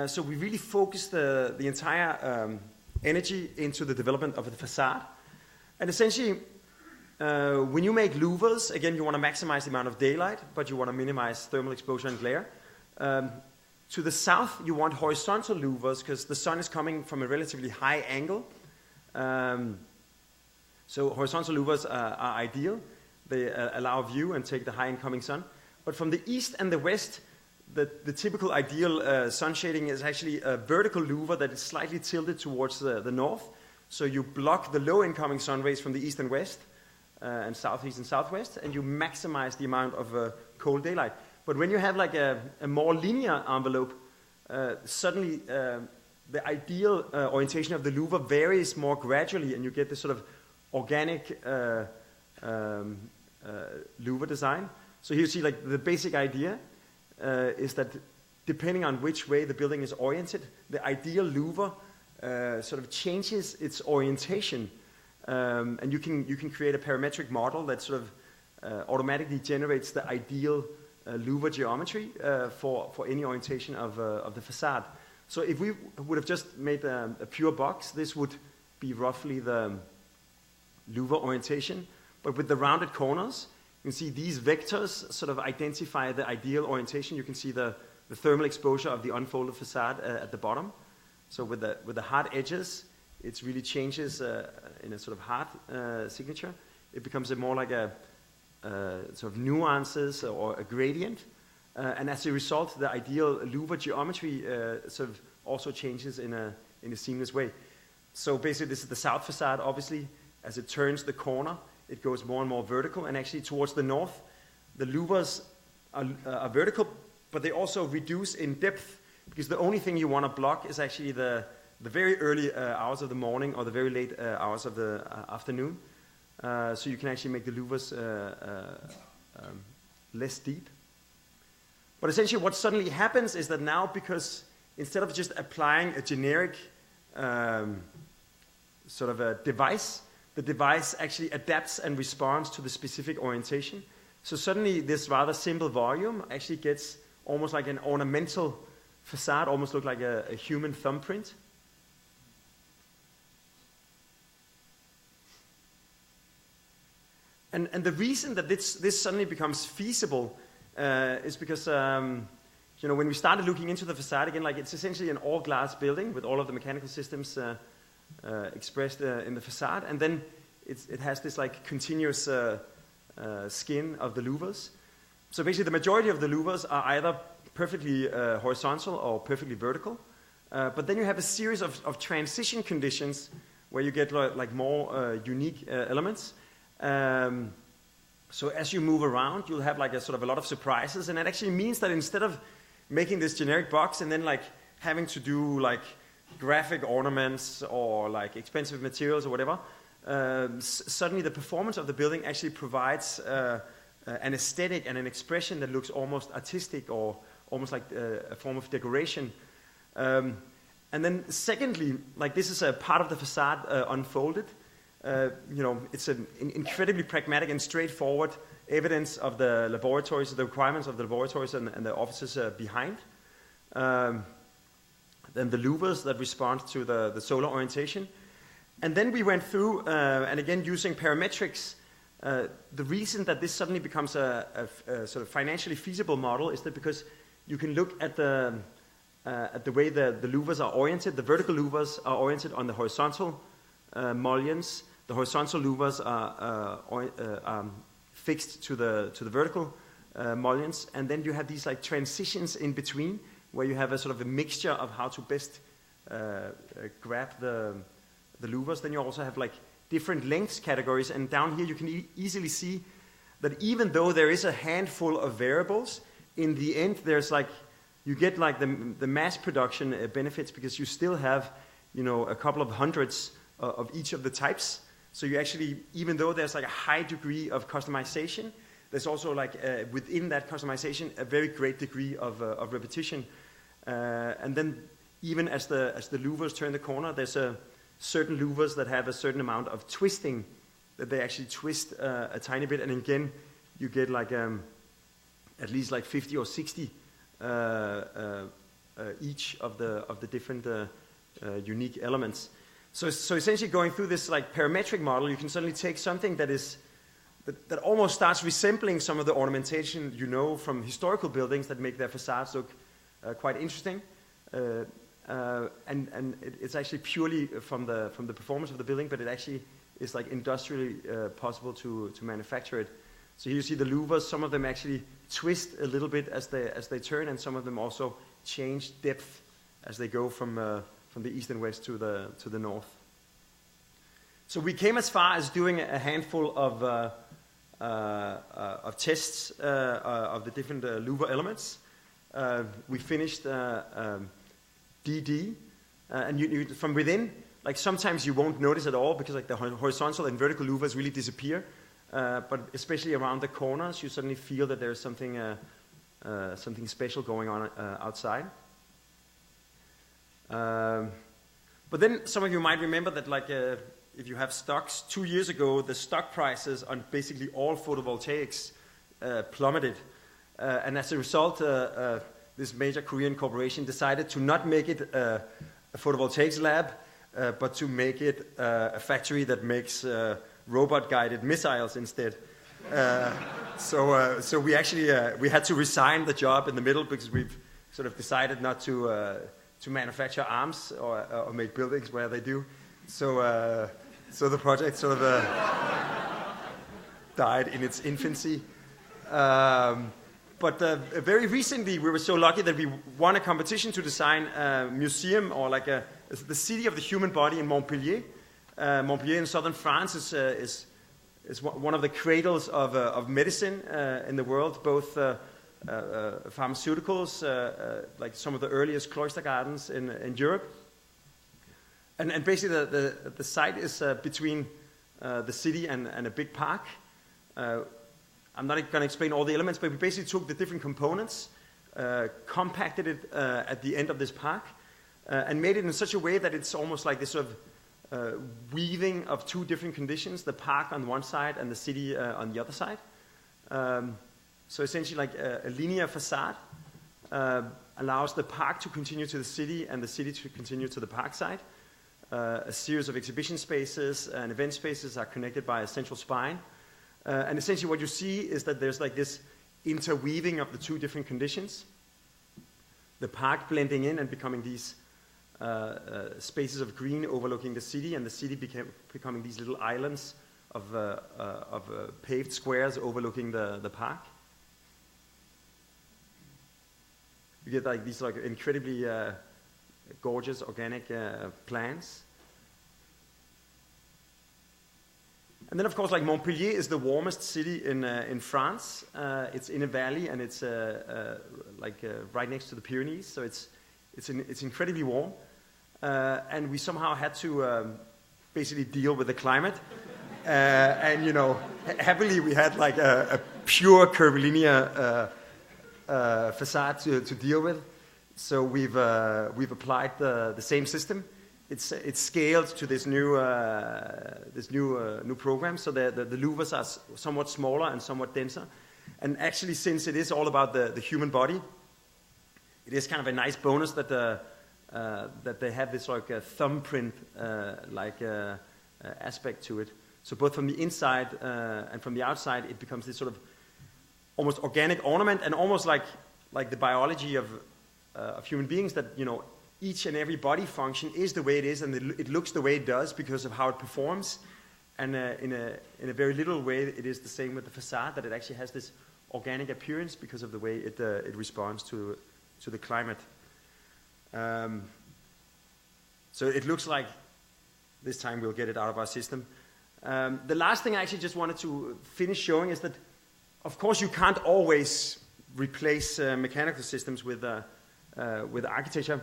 So we really focus the entire energy into the development of the facade. And essentially, when you make louvers, again, you want to maximize the amount of daylight, but you want to minimize thermal exposure and glare. To the south, you want horizontal louvers because the sun is coming from a relatively high angle. So horizontal louvers are ideal. They allow view and take the high incoming sun. But from the east and the west, the typical ideal sun shading is actually a vertical louver that is slightly tilted towards the north. So you block the low incoming sun rays from the east and west, and southeast and southwest, and you maximize the amount of cold daylight. But when you have like a more linear envelope, suddenly the ideal orientation of the louver varies more gradually, and you get this sort of organic louver design. So here you see like the basic idea is that depending on which way the building is oriented, the ideal louver sort of changes its orientation, and you can create a parametric model that sort of automatically generates the ideal louver geometry for any orientation of the facade. So if we would have just made a pure box, this would be roughly the louver orientation, but with the rounded corners, you can see these vectors sort of identify the ideal orientation. You can see the thermal exposure of the unfolded facade at the bottom. So with the hard edges, it really changes in a sort of hard signature. It becomes more like a sort of nuances or a gradient. And as a result, the ideal louver geometry sort of also changes in a seamless way. So basically, this is the south facade, obviously. As it turns the corner, it goes more and more vertical. And actually, towards the north, the louvers are vertical, but they also reduce in depth, because the only thing you want to block is actually the very early hours of the morning or the very late hours of the afternoon. So you can actually make the louvers less deep. But essentially what suddenly happens is that now, because instead of just applying a generic sort of a device, the device actually adapts and responds to the specific orientation. So suddenly this rather simple volume actually gets almost like an ornamental facade, almost look like a human thumbprint. And the reason that this suddenly becomes feasible is because when we started looking into the facade again, like it's essentially an all-glass building with all of the mechanical systems expressed in the facade, and then it has this like continuous skin of the louvers. So basically, the majority of the louvers are either perfectly horizontal or perfectly vertical, but then you have a series of transition conditions where you get like more unique elements. So as you move around, you'll have like a lot of surprises, and it actually means that instead of making this generic box and then like having to do like graphic ornaments or like expensive materials or whatever, suddenly the performance of the building actually provides an aesthetic and an expression that looks almost artistic or almost like a form of decoration. And then secondly, like this is a part of the facade unfolded. It's an incredibly pragmatic and straightforward evidence of the laboratories, the requirements of the laboratories and the offices behind. Then the louvers that respond to the solar orientation. And then we went through, and again using parametrics, the reason that this suddenly becomes a sort of financially feasible model is that because you can look at the way the louvers are oriented. The vertical louvers are oriented on the horizontal mullions. The horizontal louvers are fixed to the vertical mullions, and then you have these like transitions in between where you have a sort of a mixture of how to best grab the louvers. Then you also have like different lengths categories, and down here you can easily see that even though there is a handful of variables, in the end there's like you get like the mass production benefits, because you still have a couple of hundreds of each of the types. So you actually, even though there's like a high degree of customization, there's also like within that customization a very great degree of repetition. And then even as the louvers turn the corner, there's certain louvers that have a certain amount of twisting, that they actually twist a tiny bit, and again you get like at least like 50 or 60 each of the different unique elements. So essentially, going through this like parametric model, you can suddenly take something that almost starts resembling some of the ornamentation from historical buildings that make their facades look quite interesting, and it's actually purely from the performance of the building, but it actually is like industrially possible to manufacture it. So here you see the louvers. Some of them actually twist a little bit as they turn, and some of them also change depth as they go from the east and west to the north. So we came as far as doing a handful of tests of the different louver elements. We finished DD, and you from within, like sometimes you won't notice at all because like the horizontal and vertical louvers really disappear, but especially around the corners, you suddenly feel that there's something special going on outside. But then some of you might remember that like if you have stocks, 2 years ago the stock prices on basically all photovoltaics plummeted, and as a result this major Korean corporation decided to not make it a photovoltaics lab, but to make it a factory that makes robot-guided missiles instead. So we actually we had to resign the job in the middle because we've sort of decided not to manufacture arms or make buildings where they do. So the project sort of died in its infancy. But very recently we were so lucky that we won a competition to design a museum, or like the city of the human body in Montpellier. Montpellier in southern France is one of the cradles of medicine in the world, both pharmaceuticals, like some of the earliest cloister gardens in Europe. And basically the site is between the city and a big park. I'm not going to explain all the elements, but we basically took the different components, compacted it at the end of this park, and made it in such a way that it's almost like this sort of weaving of two different conditions, the park on one side and the city on the other side. So essentially like a linear facade allows the park to continue to the city and the city to continue to the park side. A series of exhibition spaces and event spaces are connected by a central spine. And essentially what you see is that there's like this interweaving of the two different conditions. The park blending in and becoming these spaces of green overlooking the city, and the city becoming these little islands of paved squares overlooking the park. You get like these like incredibly gorgeous organic plants. And then, of course, like Montpellier is the warmest city in France. It's in a valley, and it's right next to the Pyrenees, so it's incredibly warm. And we somehow had to basically deal with the climate. And happily we had like a pure curvilinear facade to deal with. So we've applied the same system. It's scaled to this new program, so the louvers are somewhat smaller and somewhat denser. And actually, since it is all about the human body, it is kind of a nice bonus that they have this like a thumbprint aspect to it. So both from the inside and from the outside, it becomes this sort of almost organic ornament, and almost like the biology of human beings, that each and every body function is the way it is, and it looks the way it does because of how it performs. And in a very little way, it is the same with the facade, that it actually has this organic appearance because of the way it responds to the climate. So it looks like this time we'll get it out of our system. The last thing I actually just wanted to finish showing is that, of course, you can't always replace mechanical systems with architecture.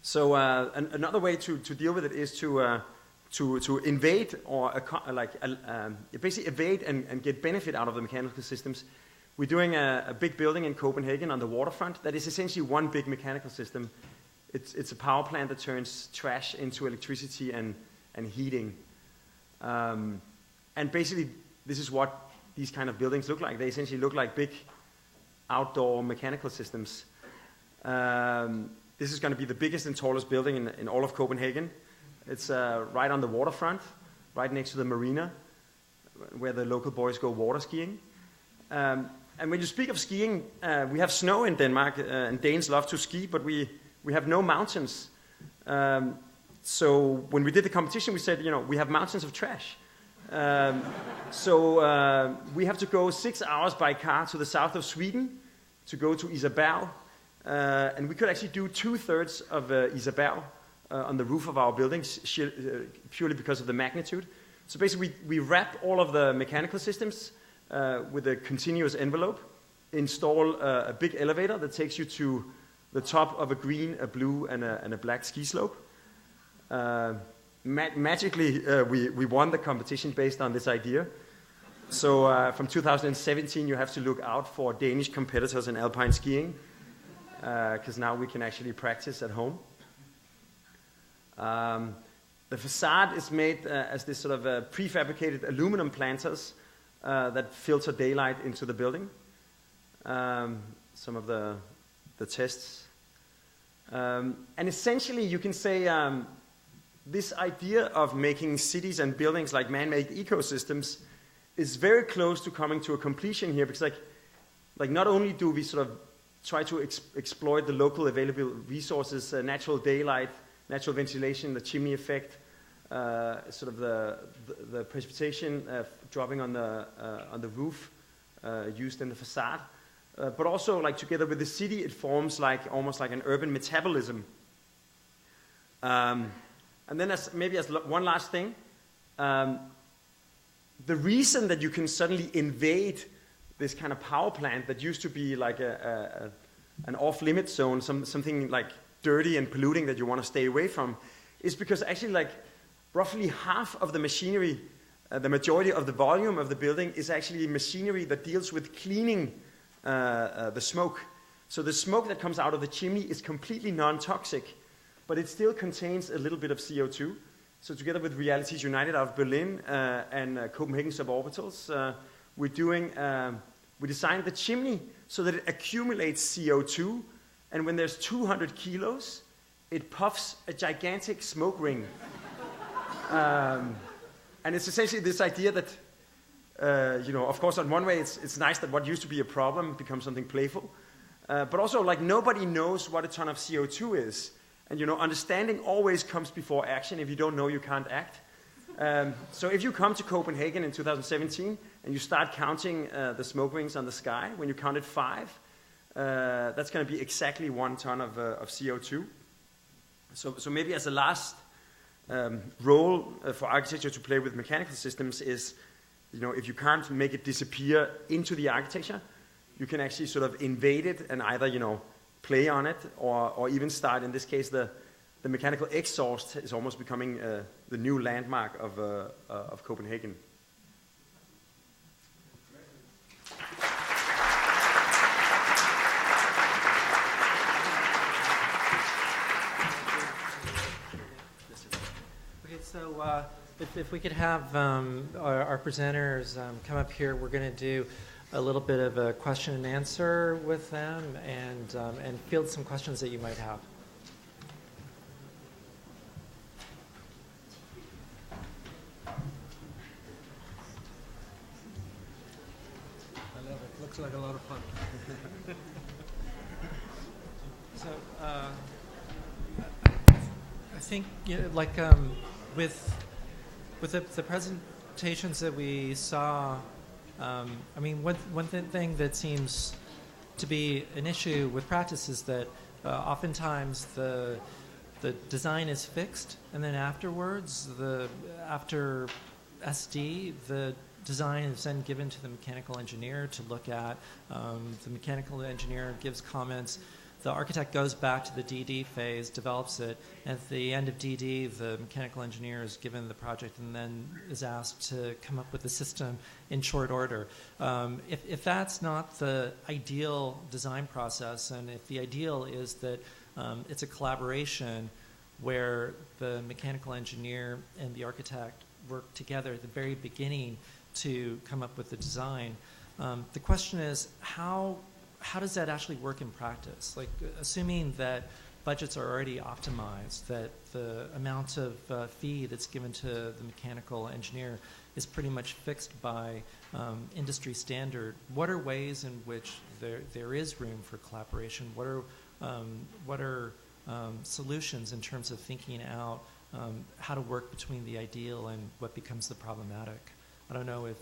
So another way to deal with it is to invade or basically evade and get benefit out of the mechanical systems. We're doing a big building in Copenhagen on the waterfront that is essentially one big mechanical system. It's a power plant that turns trash into electricity and heating. And basically, this is what these kind of buildings look like. They essentially look like big outdoor mechanical systems. This is going to be the biggest and tallest building in all of Copenhagen. It's right on the waterfront, right next to the marina, where the local boys go water skiing. And when you speak of skiing, we have snow in Denmark, and Danes love to ski, but we have no mountains. So when we did the competition, we said, we have mountains of trash. So we have to go 6 hours by car to the south of Sweden to go to Isabel. And we could actually do 2/3 of Isabel on the roof of our buildings, purely because of the magnitude. So basically, we wrap all of the mechanical systems with a continuous envelope, install a big elevator that takes you to the top of a green, a blue, and a black ski slope. Magically, we won the competition based on this idea. So from 2017, you have to look out for Danish competitors in alpine skiing, because now we can actually practice at home. The facade is made as this sort of prefabricated aluminum planters that filter daylight into the building. Some of the tests. And essentially, you can say this idea of making cities and buildings like man-made ecosystems is very close to coming to a completion here, because like not only do we sort of try to exploit the local available resources, natural daylight, natural ventilation, the chimney effect, sort of the precipitation dropping on the roof used in the facade, but also like together with the city, it forms like almost like an urban metabolism. And then as one last thing, the reason that you can suddenly invade this kind of power plant that used to be like an off-limit zone, something like dirty and polluting that you want to stay away from, is because actually like roughly half of the machinery, the majority of the volume of the building is actually machinery that deals with cleaning the smoke. So the smoke that comes out of the chimney is completely non-toxic, but it still contains a little bit of CO2. So together with Realities United out of Berlin and Copenhagen Suborbitals, we designed the chimney so that it accumulates CO2, and when there's 200 kilos, it puffs a gigantic smoke ring. And it's essentially this idea that, of course, on one way, it's nice that what used to be a problem becomes something playful. But also, like, nobody knows what a ton of CO2 is. And, understanding always comes before action. If you don't know, you can't act. So if you come to Copenhagen in 2017 and you start counting the smoke rings on the sky, when you counted 5, that's going to be exactly 1 ton of CO2. So maybe as a last role for architecture to play with mechanical systems is, if you can't make it disappear into the architecture, you can actually sort of invade it and either, play on it or even start, in this case, the mechanical exhaust is almost becoming the new landmark of Copenhagen. So if we could have our presenters come up here, we're going to do a little bit of a question and answer with them and field some questions that you might have. I love it. Looks like a lot of fun. So I think with the presentations that we saw, one thing that seems to be an issue with practice is that oftentimes the design is fixed, and then afterwards, after SD, the design is then given to the mechanical engineer to look at. The mechanical engineer gives comments. the architect goes back to the DD phase, develops it, and at the end of DD, the mechanical engineer is given the project and then is asked to come up with a system in short order. If that's not the ideal design process, and if the ideal is that it's a collaboration where the mechanical engineer and the architect work together at the very beginning to come up with the design, the question is how does that actually work in practice? Like, assuming that budgets are already optimized, that the amount of fee that's given to the mechanical engineer is pretty much fixed by industry standard, what are ways in which there is room for collaboration? What are solutions in terms of thinking out how to work between the ideal and what becomes the problematic? I don't know if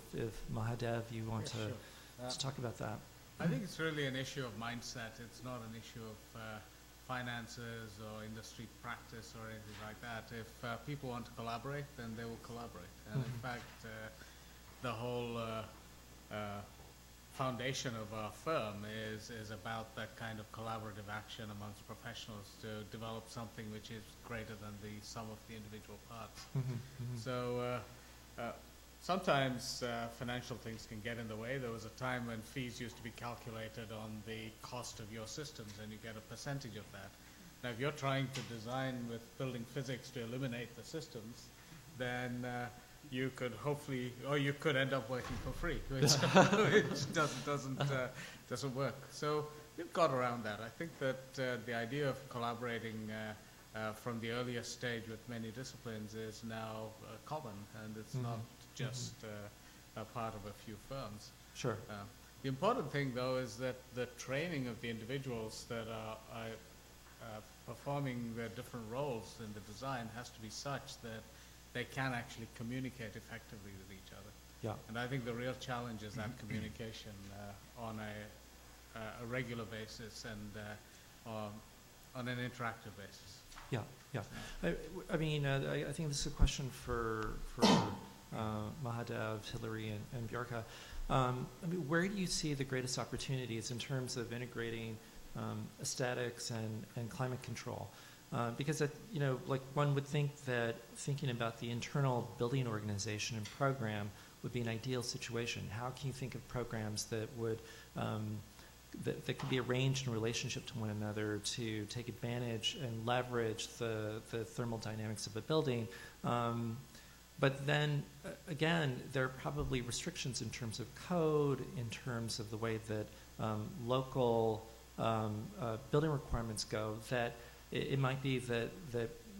Mahadev, you want to talk about that. I think it's really an issue of mindset. It's not an issue of finances or industry practice or anything like that. If people want to collaborate, then they will collaborate. And in fact, the whole foundation of our firm is about that kind of collaborative action amongst professionals to develop something which is greater than the sum of the individual parts. So sometimes financial things can get in the way. There was a time when fees used to be calculated on the cost of your systems, and you get a percentage of that. Now, if you're trying to design with building physics to eliminate the systems, then you could hopefully, or you could end up working for free, which doesn't work. So we've got around that. I think that the idea of collaborating from the earliest stage with many disciplines is now common, and it's not just a part of a few firms. Sure. The important thing, though, is that the training of the individuals that are performing their different roles in the design has to be such that they can actually communicate effectively with each other. Yeah. And I think the real challenge is that communication on a regular basis and on an interactive basis. Yeah, yeah. I mean, I think this is a question for Mahadev, Hilary, and Bjarke. I mean, where do you see the greatest opportunities in terms of integrating aesthetics and climate control? Because like one would think that thinking about the internal building organization and program would be an ideal situation. How can you think of programs that would that could be arranged in relationship to one another to take advantage and leverage the thermal dynamics of a building? But then, again, there are probably restrictions in terms of code, in terms of the way that local building requirements go, that it might be that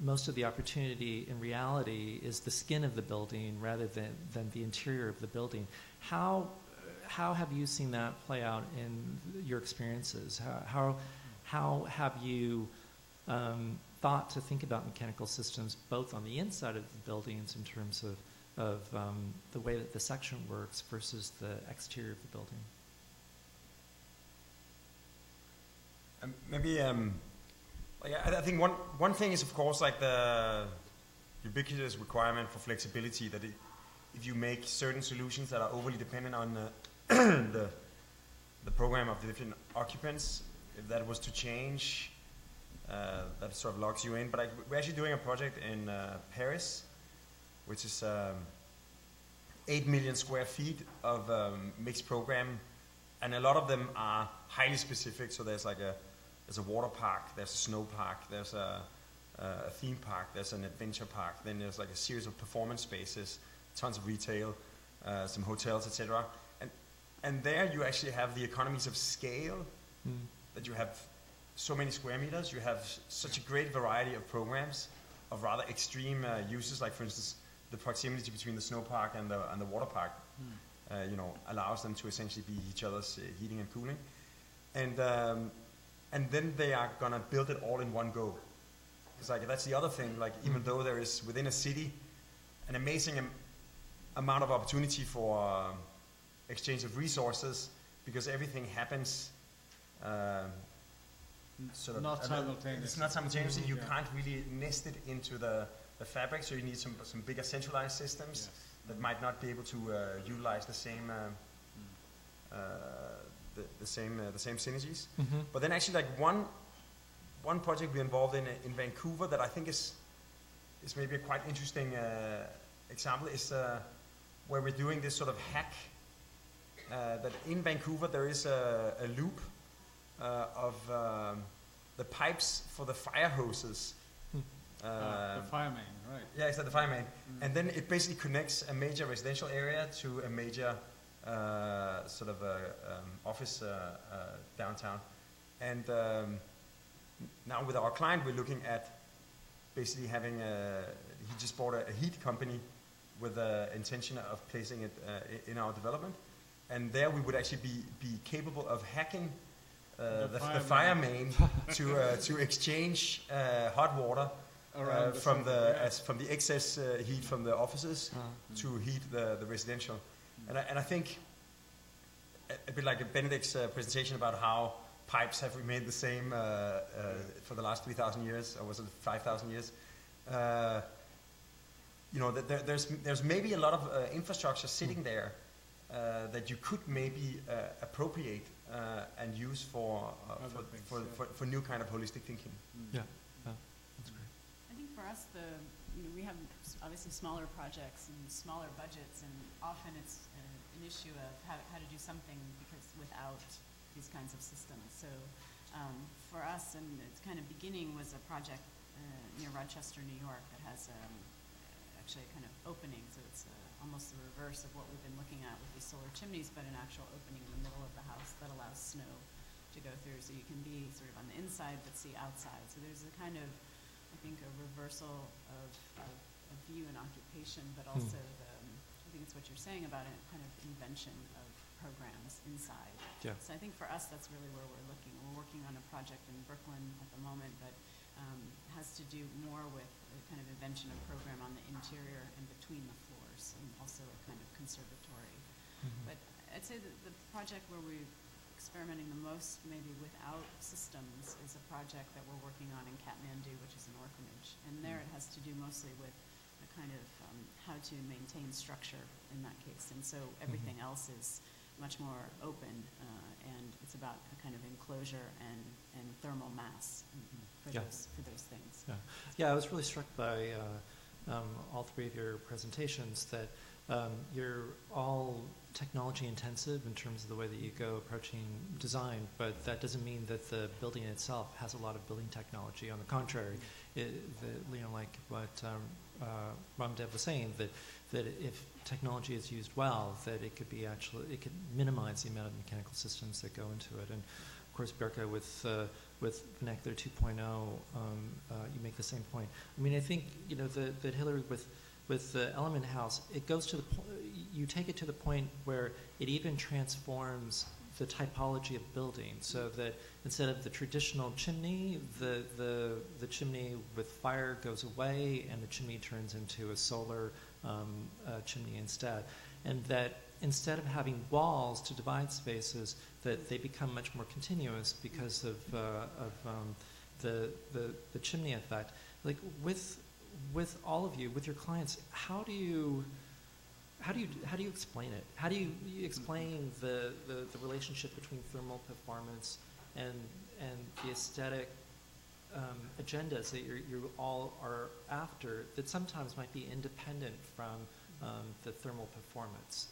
most of the opportunity in reality is the skin of the building rather than the interior of the building. How have you seen that play out in your experiences? How have you thought to think about mechanical systems both on the inside of the buildings in terms of the way that the section works versus the exterior of the building? Maybe I think one thing is, of course, like the ubiquitous requirement for flexibility, that if you make certain solutions that are overly dependent on the program of the different occupants, if that was to change, that sort of locks you in. But we're actually doing a project in Paris, which is 8 million square feet of mixed program, and a lot of them are highly specific. So there's like there's a water park, there's a snow park, there's a theme park, there's an adventure park, then there's like a series of performance spaces, tons of retail, some hotels, etc. And there you actually have the economies of scale, that you have so many square meters, you have such a great variety of programs of rather extreme uses, like for instance the proximity between the snow park and the water park allows them to essentially be each other's heating and cooling. And then they are going to build it all in one go. It's like, that's the other thing, like even though there is within a city an amazing amount of opportunity for exchange of resources, because everything happens not simultaneously. It's not simultaneously. You can't really nest it into the fabric, so you need some bigger centralized systems that might not be able to utilize the same the same synergies. But then actually, like one one project we're involved in Vancouver that I think is maybe a quite interesting example is where we're doing this sort of hack. That in Vancouver there is a loop of the pipes for the fire hoses. The fire main, right? Yeah, it's at the fire main. And then it basically connects a major residential area to a major sort of office downtown. And now with our client, we're looking at basically having he just bought a heat company with the intention of placing it in our development. And there we would actually be capable of hacking the fire main to exchange hot water from the excess heat from the offices to heat the residential. And I think a bit like Benedict's presentation about how pipes have remained the same for the last 3,000 years, or was it 5,000 years? There's maybe a lot of infrastructure sitting there that you could maybe appropriate and use for new kind of holistic thinking. Yeah, that's great. I think for us, we have obviously smaller projects and smaller budgets, and often it's an issue of how to do something because without these kinds of systems. So for us, and its kind of beginning was a project near Rochester, New York, that has actually a kind of opening. So it's almost the reverse of what we've been looking at with these solar chimneys, but an actual opening in the middle of the house that allows snow to go through. So you can be sort of on the inside but see outside. So there's a kind of, I think, a reversal of view and occupation, but also I think it's what you're saying about a kind of invention of programs inside. Yeah. So I think for us, that's really where we're looking. We're working on a project in Brooklyn at the moment that has to do more with a kind of invention of program on the interior and between the floors, and also a kind of conservatory. But I'd say that the project where we're experimenting the most, maybe without systems, is a project that we're working on in Kathmandu, which is an orphanage. And there it has to do mostly with the kind of how to maintain structure in that case. And so everything else is much more open, and it's about a kind of enclosure and thermal mass for those things. Yeah, I was really struck by all three of your presentations that you're all technology intensive in terms of the way that you go approaching design, but that doesn't mean that the building itself has a lot of building technology. On the contrary, like what Mahadev was saying, that if technology is used well, that it could minimize the amount of mechanical systems that go into it. And of course, Bjarke, with Vernacular 2.0, you make the same point. I mean, I think that Hilary with the Element House, it goes to the you take it to the point where it even transforms the typology of building, so that instead of the traditional chimney, the chimney with fire goes away, and the chimney turns into a solar chimney instead, and that instead of having walls to divide spaces, that they become much more continuous because of the chimney effect. Like with all of you, with your clients, how do you explain it? How do you explain the relationship between thermal performance and the aesthetic agendas that you all are after that sometimes might be independent from the thermal performance?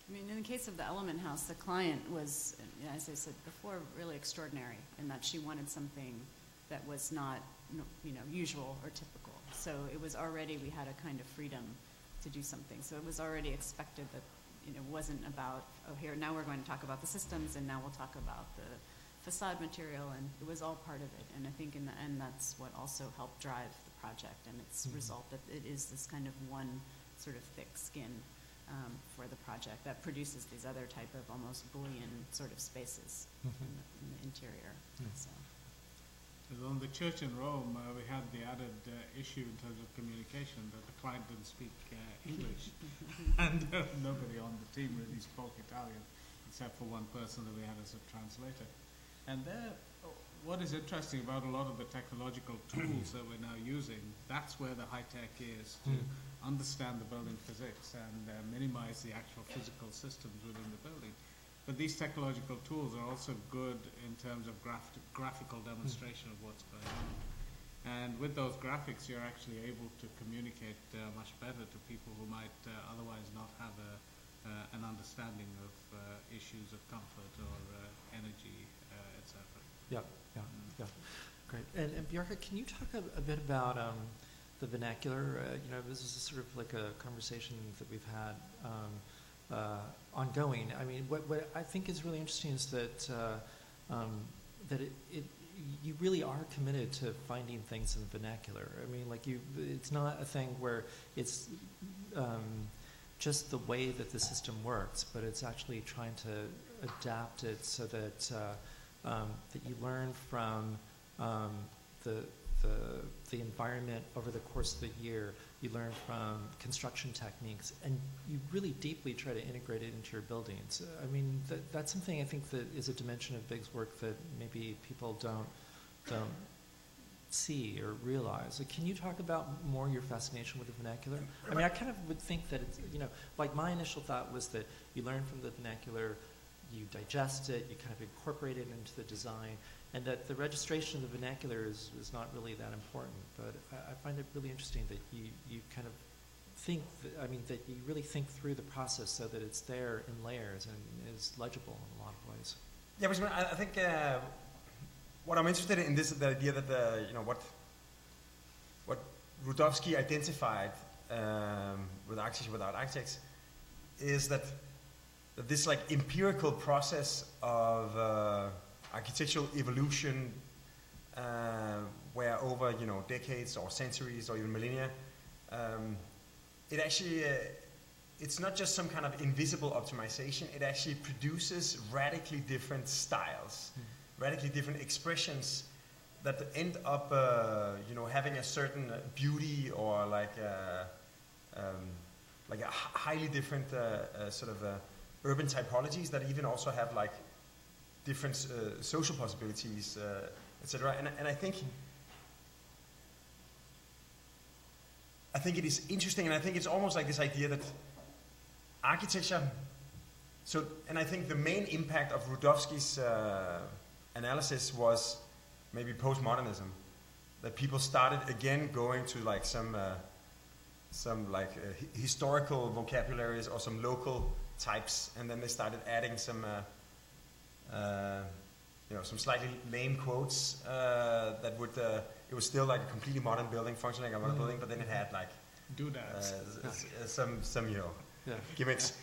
I mean, in the case of the Element House, the client was, as I said before, really extraordinary in that she wanted something that was not, usual or typical. So it was already, we had a kind of freedom to do something. So it was already expected that, it wasn't about, now we're going to talk about the systems, and now we'll talk about the facade material, and it was all part of it. And I think in the end, that's what also helped drive the project and its result, that it is this kind of one sort of thick skin for the project that produces these other type of almost Boolean sort of spaces in the interior. So. On the church in Rome, we had the added issue in terms of communication that the client didn't speak English, and nobody on the team really spoke Italian, except for one person that we had as a translator. And there, what is interesting about a lot of the technological tools that we're now using, that's where the high tech is, to understand the building physics and minimize the actual physical systems within the building. But these technological tools are also good in terms of graphical demonstration of what's going on. And with those graphics, you're actually able to communicate much better to people who might otherwise not have an understanding of issues of comfort or energy, etc. Yeah. Great. And Bjarke, can you talk a bit about the vernacular? This is sort of like a conversation that we've had ongoing. I mean, what I think is really interesting is that you really are committed to finding things in the vernacular. I mean, it's not a thing where it's just the way that the system works, but it's actually trying to adapt it so that that you learn from the environment over the course of the year. You learn from construction techniques, and you really deeply try to integrate it into your buildings. I mean, that's something I think that is a dimension of Big's work that maybe people don't see or realize. Can you talk about more your fascination with the vernacular? I mean, I kind of would think that it's, like my initial thought was that you learn from the vernacular, you digest it, you kind of incorporate it into the design, and that the registration of the vernacular is not really that important. But I find it really interesting that you kind of think, that you really think through the process so that it's there in layers and is legible in a lot of ways. Yeah, but I think what I'm interested in is the idea that what Rudowsky identified with Architecture Without Architects is that this empirical process of architectural evolution, where over decades or centuries or even millennia, it actually it's not just some kind of invisible optimization. It actually produces radically different styles, radically different expressions that end up having a certain beauty or like a highly different urban typologies that even also have different social possibilities, etc. And I think it is interesting, and I think it's almost like this idea that architecture. And I think the main impact of Rudowsky's analysis was maybe postmodernism, that people started again going to some historical vocabularies or some local types, and then they started adding some slightly lame quotes that would it was still like a completely modern building, functioning like a modern building, but then it had doodads, some gimmicks,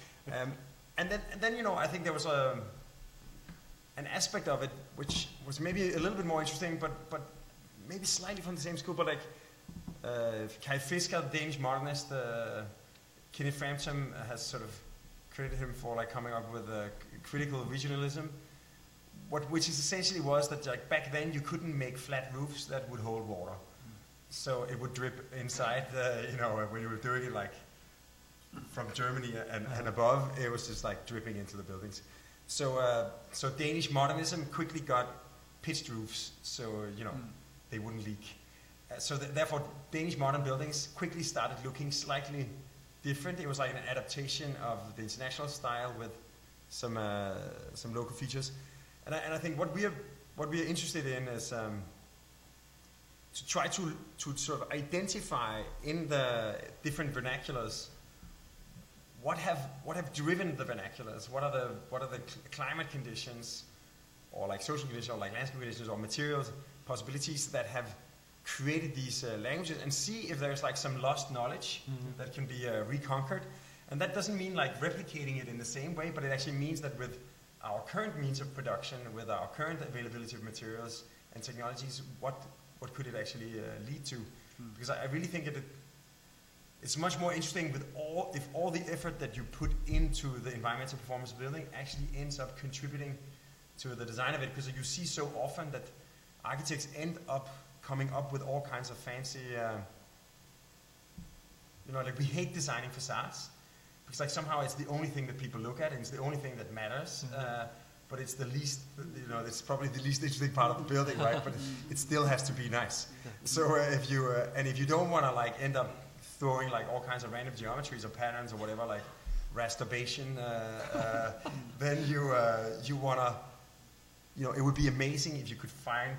and then I think there was an aspect of it which was maybe a little bit more interesting, but maybe slightly from the same school, but Kai Fisker, the Danish modernist, Kenneth Frampton has sort of credited him for coming up with critical regionalism, which is essentially was that back then you couldn't make flat roofs that would hold water, so it would drip inside when you were doing it from Germany and above, it was just dripping into the buildings. So Danish modernism quickly got pitched roofs, so they wouldn't leak. So therefore, Danish modern buildings quickly started looking slightly different. It was like an adaptation of the international style with some local features. And I think what we are interested in is to try to sort of identify in the different vernaculars what have driven the vernaculars. What are the climate conditions, or social conditions, or landscape conditions, or materials possibilities that have created these languages, and see if there's some lost knowledge that can be reconquered. And that doesn't mean replicating it in the same way, but it actually means that with our current means of production, with our current availability of materials and technologies, what could it actually lead to? Because I really think it's much more interesting if all the effort that you put into the environmental performance of the building actually ends up contributing to the design of it, because you see so often that architects end up coming up with all kinds of fancy, we hate designing facades, because somehow it's the only thing that people look at, and it's the only thing that matters, but it's the least, it's probably the least interesting part of the building, right? But it still has to be nice. So if you don't want to end up throwing all kinds of random geometries or patterns or whatever masturbation, then you wanna, it would be amazing if you could find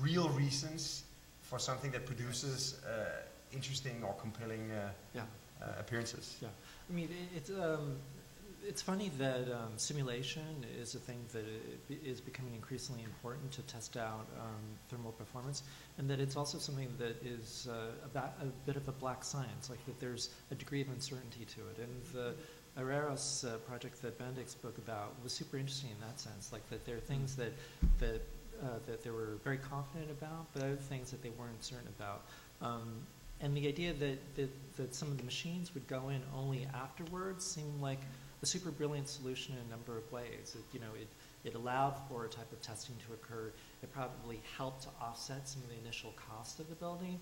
real reasons for something that produces interesting or compelling appearances. Yeah, I mean, it's funny that simulation is a thing that is becoming increasingly important to test out thermal performance, and that it's also something that is a bit of a black science, like that there's a degree of uncertainty to it. And the Areros project that Benedict spoke about was super interesting in that sense, like that there are things that they were very confident about, but other things that they weren't certain about. And the idea that some of the machines would go in only afterwards seemed like a super brilliant solution in a number of ways. It allowed for a type of testing to occur. It probably helped to offset some of the initial cost of the building.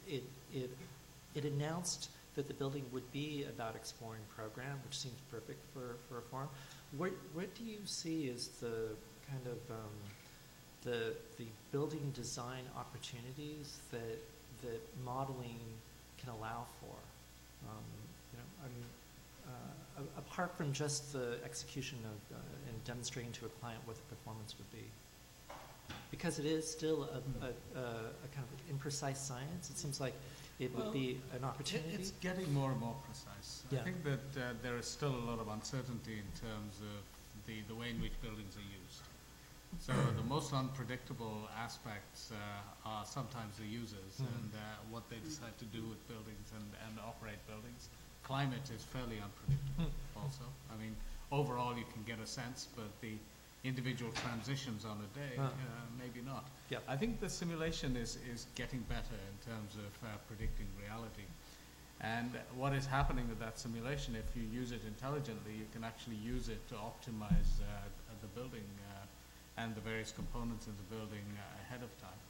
It announced that the building would be about exploring program, which seems perfect for a forum. What do you see as the kind of the building design opportunities that modeling can allow for? Apart from just the execution of and demonstrating to a client what the performance would be. Because it is still a kind of imprecise science, it seems like it would be an opportunity. It's getting more and more precise. Yeah. I think that there is still a lot of uncertainty in terms of the way in which buildings are used. So the most unpredictable aspects are sometimes the users and what they decide to do with buildings and operate buildings. Climate is fairly unpredictable also. I mean, overall you can get a sense, but the individual transitions on a day, maybe not. Yep. I think the simulation is getting better in terms of predicting reality. And what is happening with that simulation, if you use it intelligently, you can actually use it to optimize the building and the various components in the building ahead of time.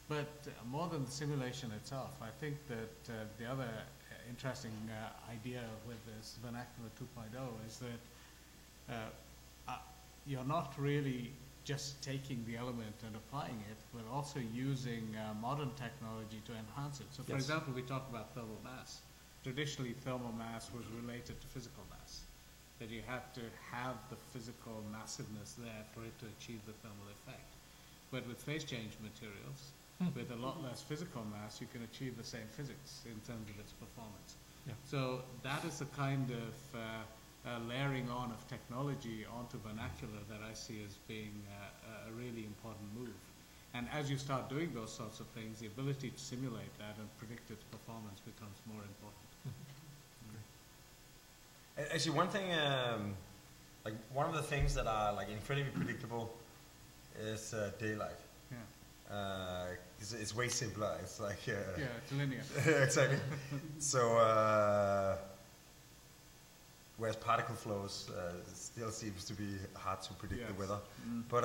But more than the simulation itself, I think that the other interesting idea with this vernacular 2.0 is that you're not really just taking the element and applying it, but also using modern technology to enhance it. So for example, we talked about thermal mass. Traditionally, thermal mass was related to physical mass, that you had to have the physical massiveness there for it to achieve the thermal effect. But with phase change materials, with a lot less physical mass, you can achieve the same physics in terms of its performance. Yeah. So that is the kind of layering on of technology onto vernacular that I see as being a really important move. And as you start doing those sorts of things, the ability to simulate that and predict its performance becomes more important. Actually, one thing, like one of the things that are like incredibly predictable is daylight. Yeah. It's way simpler. It's like it's linear. exactly. So whereas particle flows still seems to be hard to predict the weather. But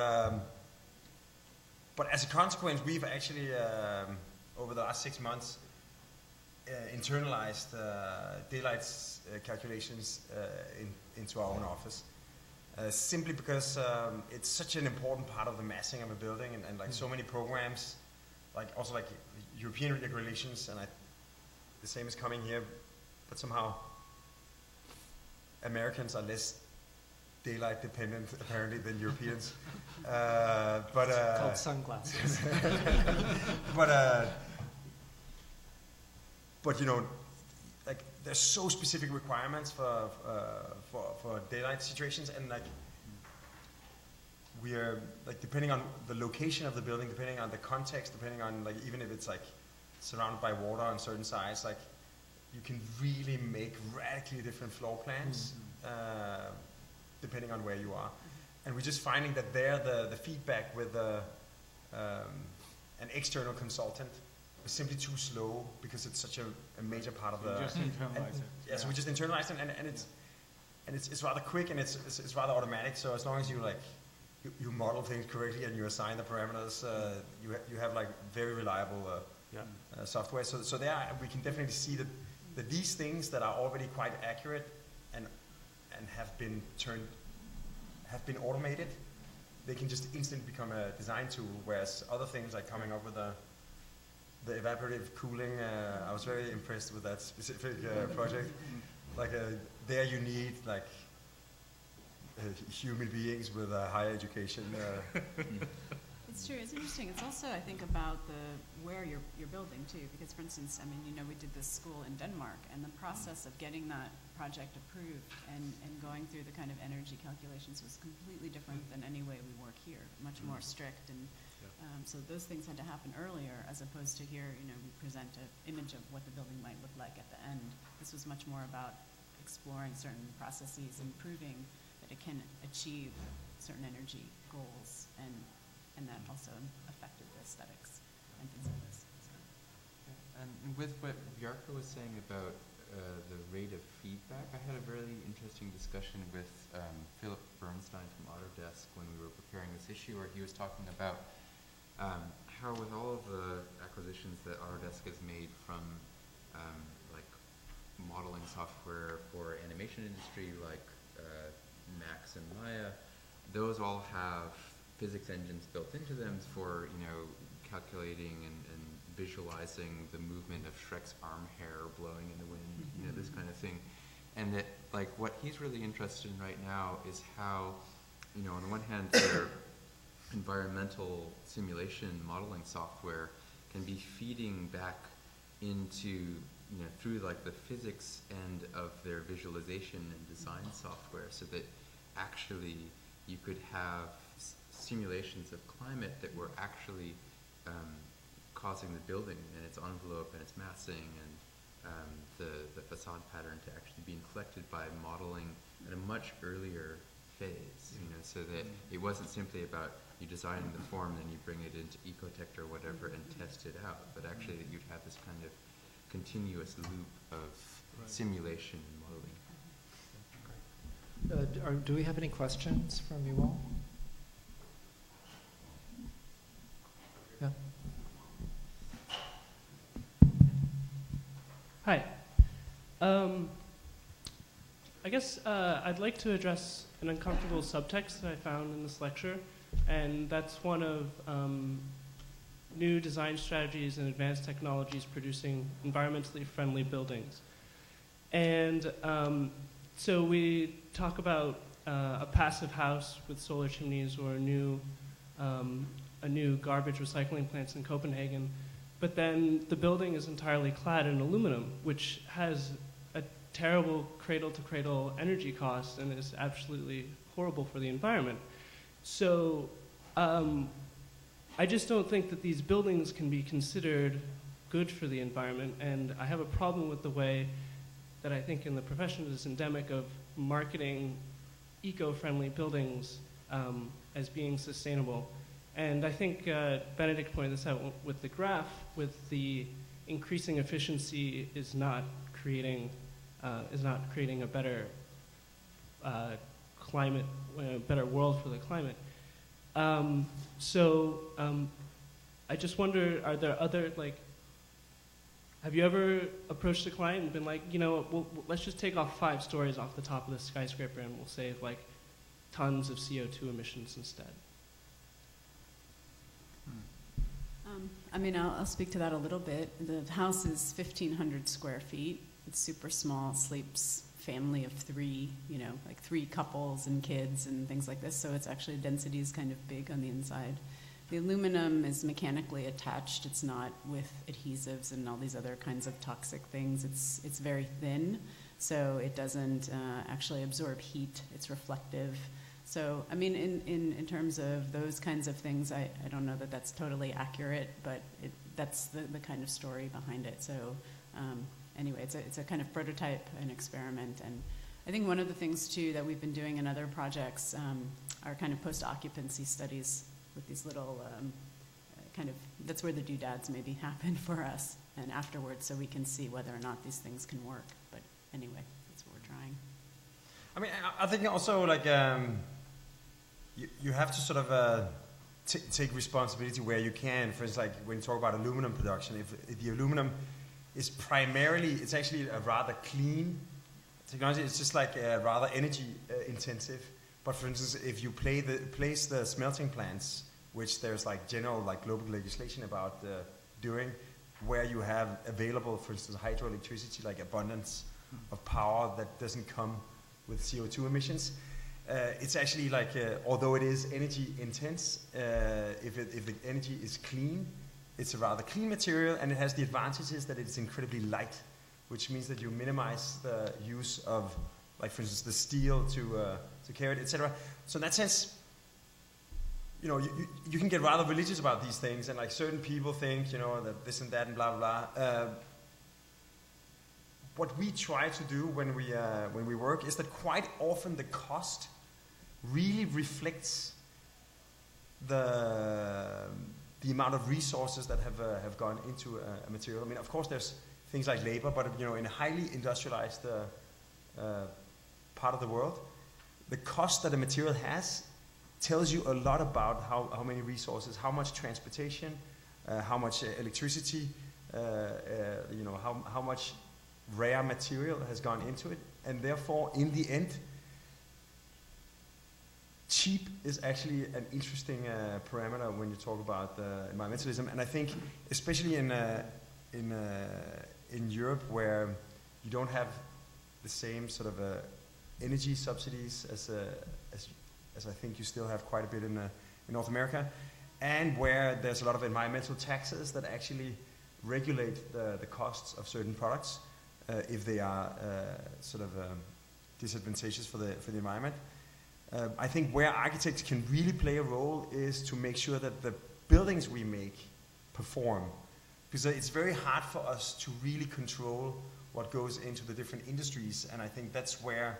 as a consequence, we've actually over the last 6 months internalized daylight calculations into our own office. Simply because it's such an important part of the massing of a building, and like so many programs, like also like European regulations, and the same is coming here, but somehow Americans are less daylight dependent apparently than Europeans. It's called sunglasses. But like there's so specific requirements for daylight situations, and like we are like depending on the location of the building, depending on the context, depending on like even if it's like surrounded by water on certain sides, like you can really make radically different floor plans depending on where you are. And we're just finding that there the feedback with an external consultant is simply too slow because it's such a major part of the. Just internalize it. Yeah, so we just internalize it, and it's rather quick and it's rather automatic. So as long as you like you model things correctly and you assign the parameters, you have like very reliable software. So there we can definitely see that these things that are already quite accurate and have been automated, they can just instantly become a design tool. Whereas other things like coming up with the evaporative cooling, I was very impressed with that specific project. like there you need like human beings with a higher education. It's true. It's interesting. It's also, I think, about where you're building too. Because, for instance, I mean, you know, we did this school in Denmark, and the process of getting that project approved and going through the kind of energy calculations was completely different than any way we work here. Much more strict, and so those things had to happen earlier, as opposed to here. You know, we present an image of what the building might look like at the end. This was much more about exploring certain processes and proving that it can achieve certain energy goals, and that also affected the aesthetics and things like this. So. And with what Bjarke was saying about the rate of feedback, I had a really interesting discussion with Philip Bernstein from Autodesk when we were preparing this issue, where he was talking about how with all of the acquisitions that Autodesk has made from like modeling software for animation industry like Max and Maya, those all have physics engines built into them for, you know, calculating and visualizing the movement of Shrek's arm hair blowing in the wind, you know, this kind of thing. And that, like, what he's really interested in right now is how, you know, on the one hand, their environmental simulation modeling software can be feeding back into, you know, through like the physics end of their visualization and design software, so that actually you could have simulations of climate that were actually causing the building and its envelope and its massing and the facade pattern to actually being collected by modeling at a much earlier phase, you know, so that it wasn't simply about you designing the form, then you bring it into Ecotect or whatever and test it out, but actually that you'd have this kind of continuous loop of simulation and modeling. Do we have any questions from you all? Yeah. Hi. I guess I'd like to address an uncomfortable subtext that I found in this lecture, and that's one of new design strategies and advanced technologies producing environmentally friendly buildings. And so we talk about a passive house with solar chimneys or a new garbage recycling plant in Copenhagen, but then the building is entirely clad in aluminum, which has a terrible cradle-to-cradle energy cost and is absolutely horrible for the environment. So I just don't think that these buildings can be considered good for the environment, and I have a problem with the way that I think in the profession is endemic of marketing eco-friendly buildings as being sustainable. And I think Benedict pointed this out with the graph, with the increasing efficiency is not creating a better climate, a better world for the climate. I just wonder, are there other, like, have you ever approached a client and been like, you know, let's just take off 5 stories off the top of the skyscraper and we'll save like tons of CO2 emissions instead? I mean, I'll speak to that a little bit. The house is 1,500 square feet. It's super small. It sleeps family of 3, you know, like 3 couples and kids and things like this. So it's actually, density is kind of big on the inside. The aluminum is mechanically attached. It's not with adhesives and all these other kinds of toxic things. It's very thin, so it doesn't actually absorb heat. It's reflective. So, I mean, in terms of those kinds of things, I don't know that that's totally accurate, but that's the kind of story behind it. So, anyway, it's a kind of prototype and experiment. And I think one of the things, too, that we've been doing in other projects are kind of post-occupancy studies with these little that's where the doodads maybe happen for us and afterwards, so we can see whether or not these things can work. But anyway, that's what we're trying. I mean, I think also, like, you have to sort of take responsibility where you can. For instance, like when you talk about aluminum production, if the aluminum is primarily, it's actually a rather clean technology. It's just like rather energy intensive. But for instance, if you place the smelting plants, which there's like general like global legislation about doing, where you have available, for instance, hydroelectricity, like abundance power that doesn't come with CO2 emissions. It's actually like, although it is energy intense, if the energy is clean, it's a rather clean material, and it has the advantages that it's incredibly light, which means that you minimize the use of, like for instance, the steel to carry it, etc. So in that sense, you know, you can get rather religious about these things, and like certain people think, you know, that this and that and blah blah blah. What we try to do when we work is that quite often the cost really reflects the amount of resources that have gone into a material. I mean, of course, there's things like labor, but you know, in a highly industrialized part of the world, the cost that a material has tells you a lot about how many resources, how much transportation, how much electricity, you know, how much rare material has gone into it, and therefore, in the end, cheap is actually an interesting parameter when you talk about environmentalism. And I think, especially in Europe, where you don't have the same sort of energy subsidies as I think you still have quite a bit in North America, and where there's a lot of environmental taxes that actually regulate the costs of certain products if they are sort of disadvantageous for the environment. I think where architects can really play a role is to make sure that the buildings we make perform, because it's very hard for us to really control what goes into the different industries, and I think that's where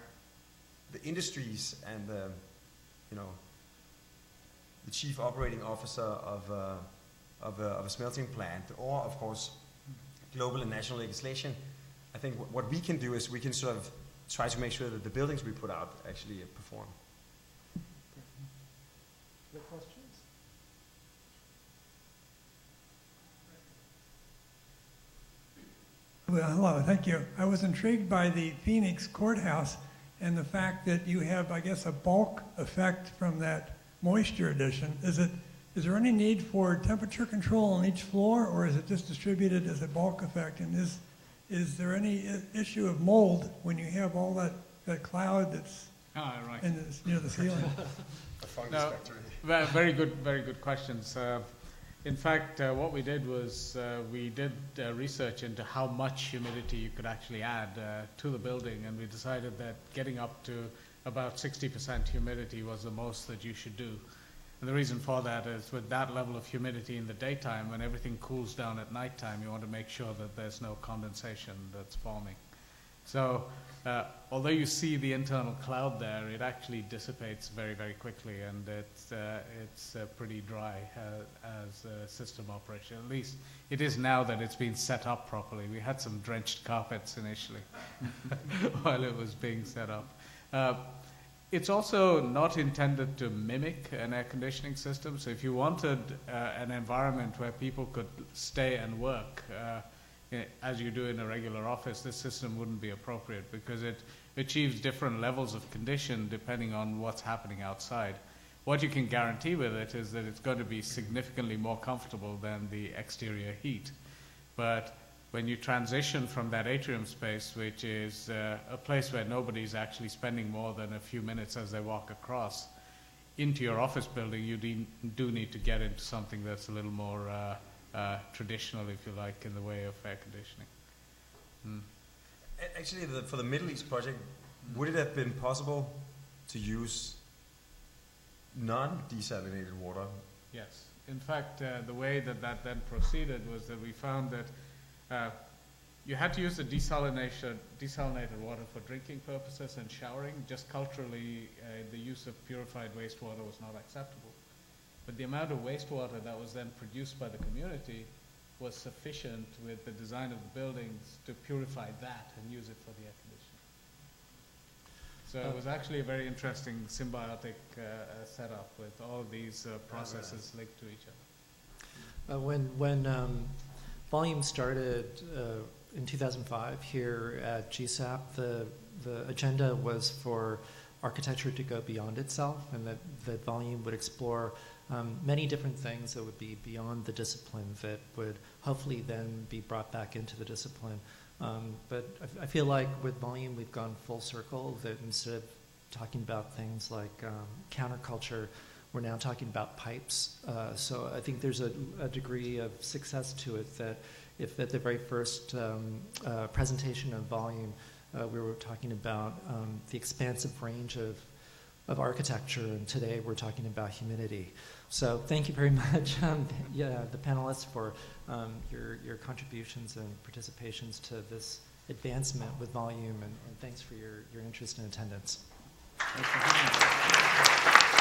the industries and you know, the chief operating officer of a smelting plant, or of course global and national legislation, I think what we can do is we can sort of try to make sure that the buildings we put out actually perform. Other questions? Well, hello, thank you. I was intrigued by the Phoenix courthouse and the fact that you have, I guess, a bulk effect from that moisture addition. Is there any need for temperature control on each floor, or is it just distributed as a bulk effect? And is there any issue of mold when you have all that cloud that's right. near the ceiling? A fungus factory. Very good questions. In fact, what we did was we did research into how much humidity you could actually add to the building, and we decided that getting up to about 60% humidity was the most that you should do. And the reason for that is with that level of humidity in the daytime, when everything cools down at nighttime, you want to make sure that there's no condensation that's forming. So although you see the internal cloud there, it actually dissipates very, very quickly, and it's pretty dry as a system operation. At least it is now that it's been set up properly. We had some drenched carpets initially while it was being set up. It's also not intended to mimic an air conditioning system, so if you wanted an environment where people could stay and work as you do in a regular office, this system wouldn't be appropriate because it achieves different levels of condition depending on what's happening outside. What you can guarantee with it is that it's going to be significantly more comfortable than the exterior heat. But when you transition from that atrium space, which is a place where nobody's actually spending more than a few minutes as they walk across, into your office building, you do need to get into something that's a little more traditional, if you like, in the way of air conditioning. Actually, for the Middle East project, would it have been possible to use non-desalinated water? Yes. In fact, the way that then proceeded was that we found that you had to use the desalinated water for drinking purposes and showering. Just culturally, the use of purified wastewater was not acceptable. But the amount of wastewater that was then produced by the community was sufficient with the design of the buildings to purify that and use it for the air conditioning. So it was actually a very interesting symbiotic setup with all of these processes linked to each other. When Volume started in 2005 here at GSAPP, the agenda was for architecture to go beyond itself, and that Volume would explore many different things that would be beyond the discipline that would hopefully then be brought back into the discipline. But I feel like with volume, we've gone full circle, that instead of talking about things like counterculture, we're now talking about pipes. So I think there's a degree of success to it, that if at the very first presentation of volume, we were talking about the expansive range of architecture, and today we're talking about humidity. So thank you very much, the panelists, for your contributions and participations to this advancement with volume, and thanks for your interest and attendance. Thanks for having me.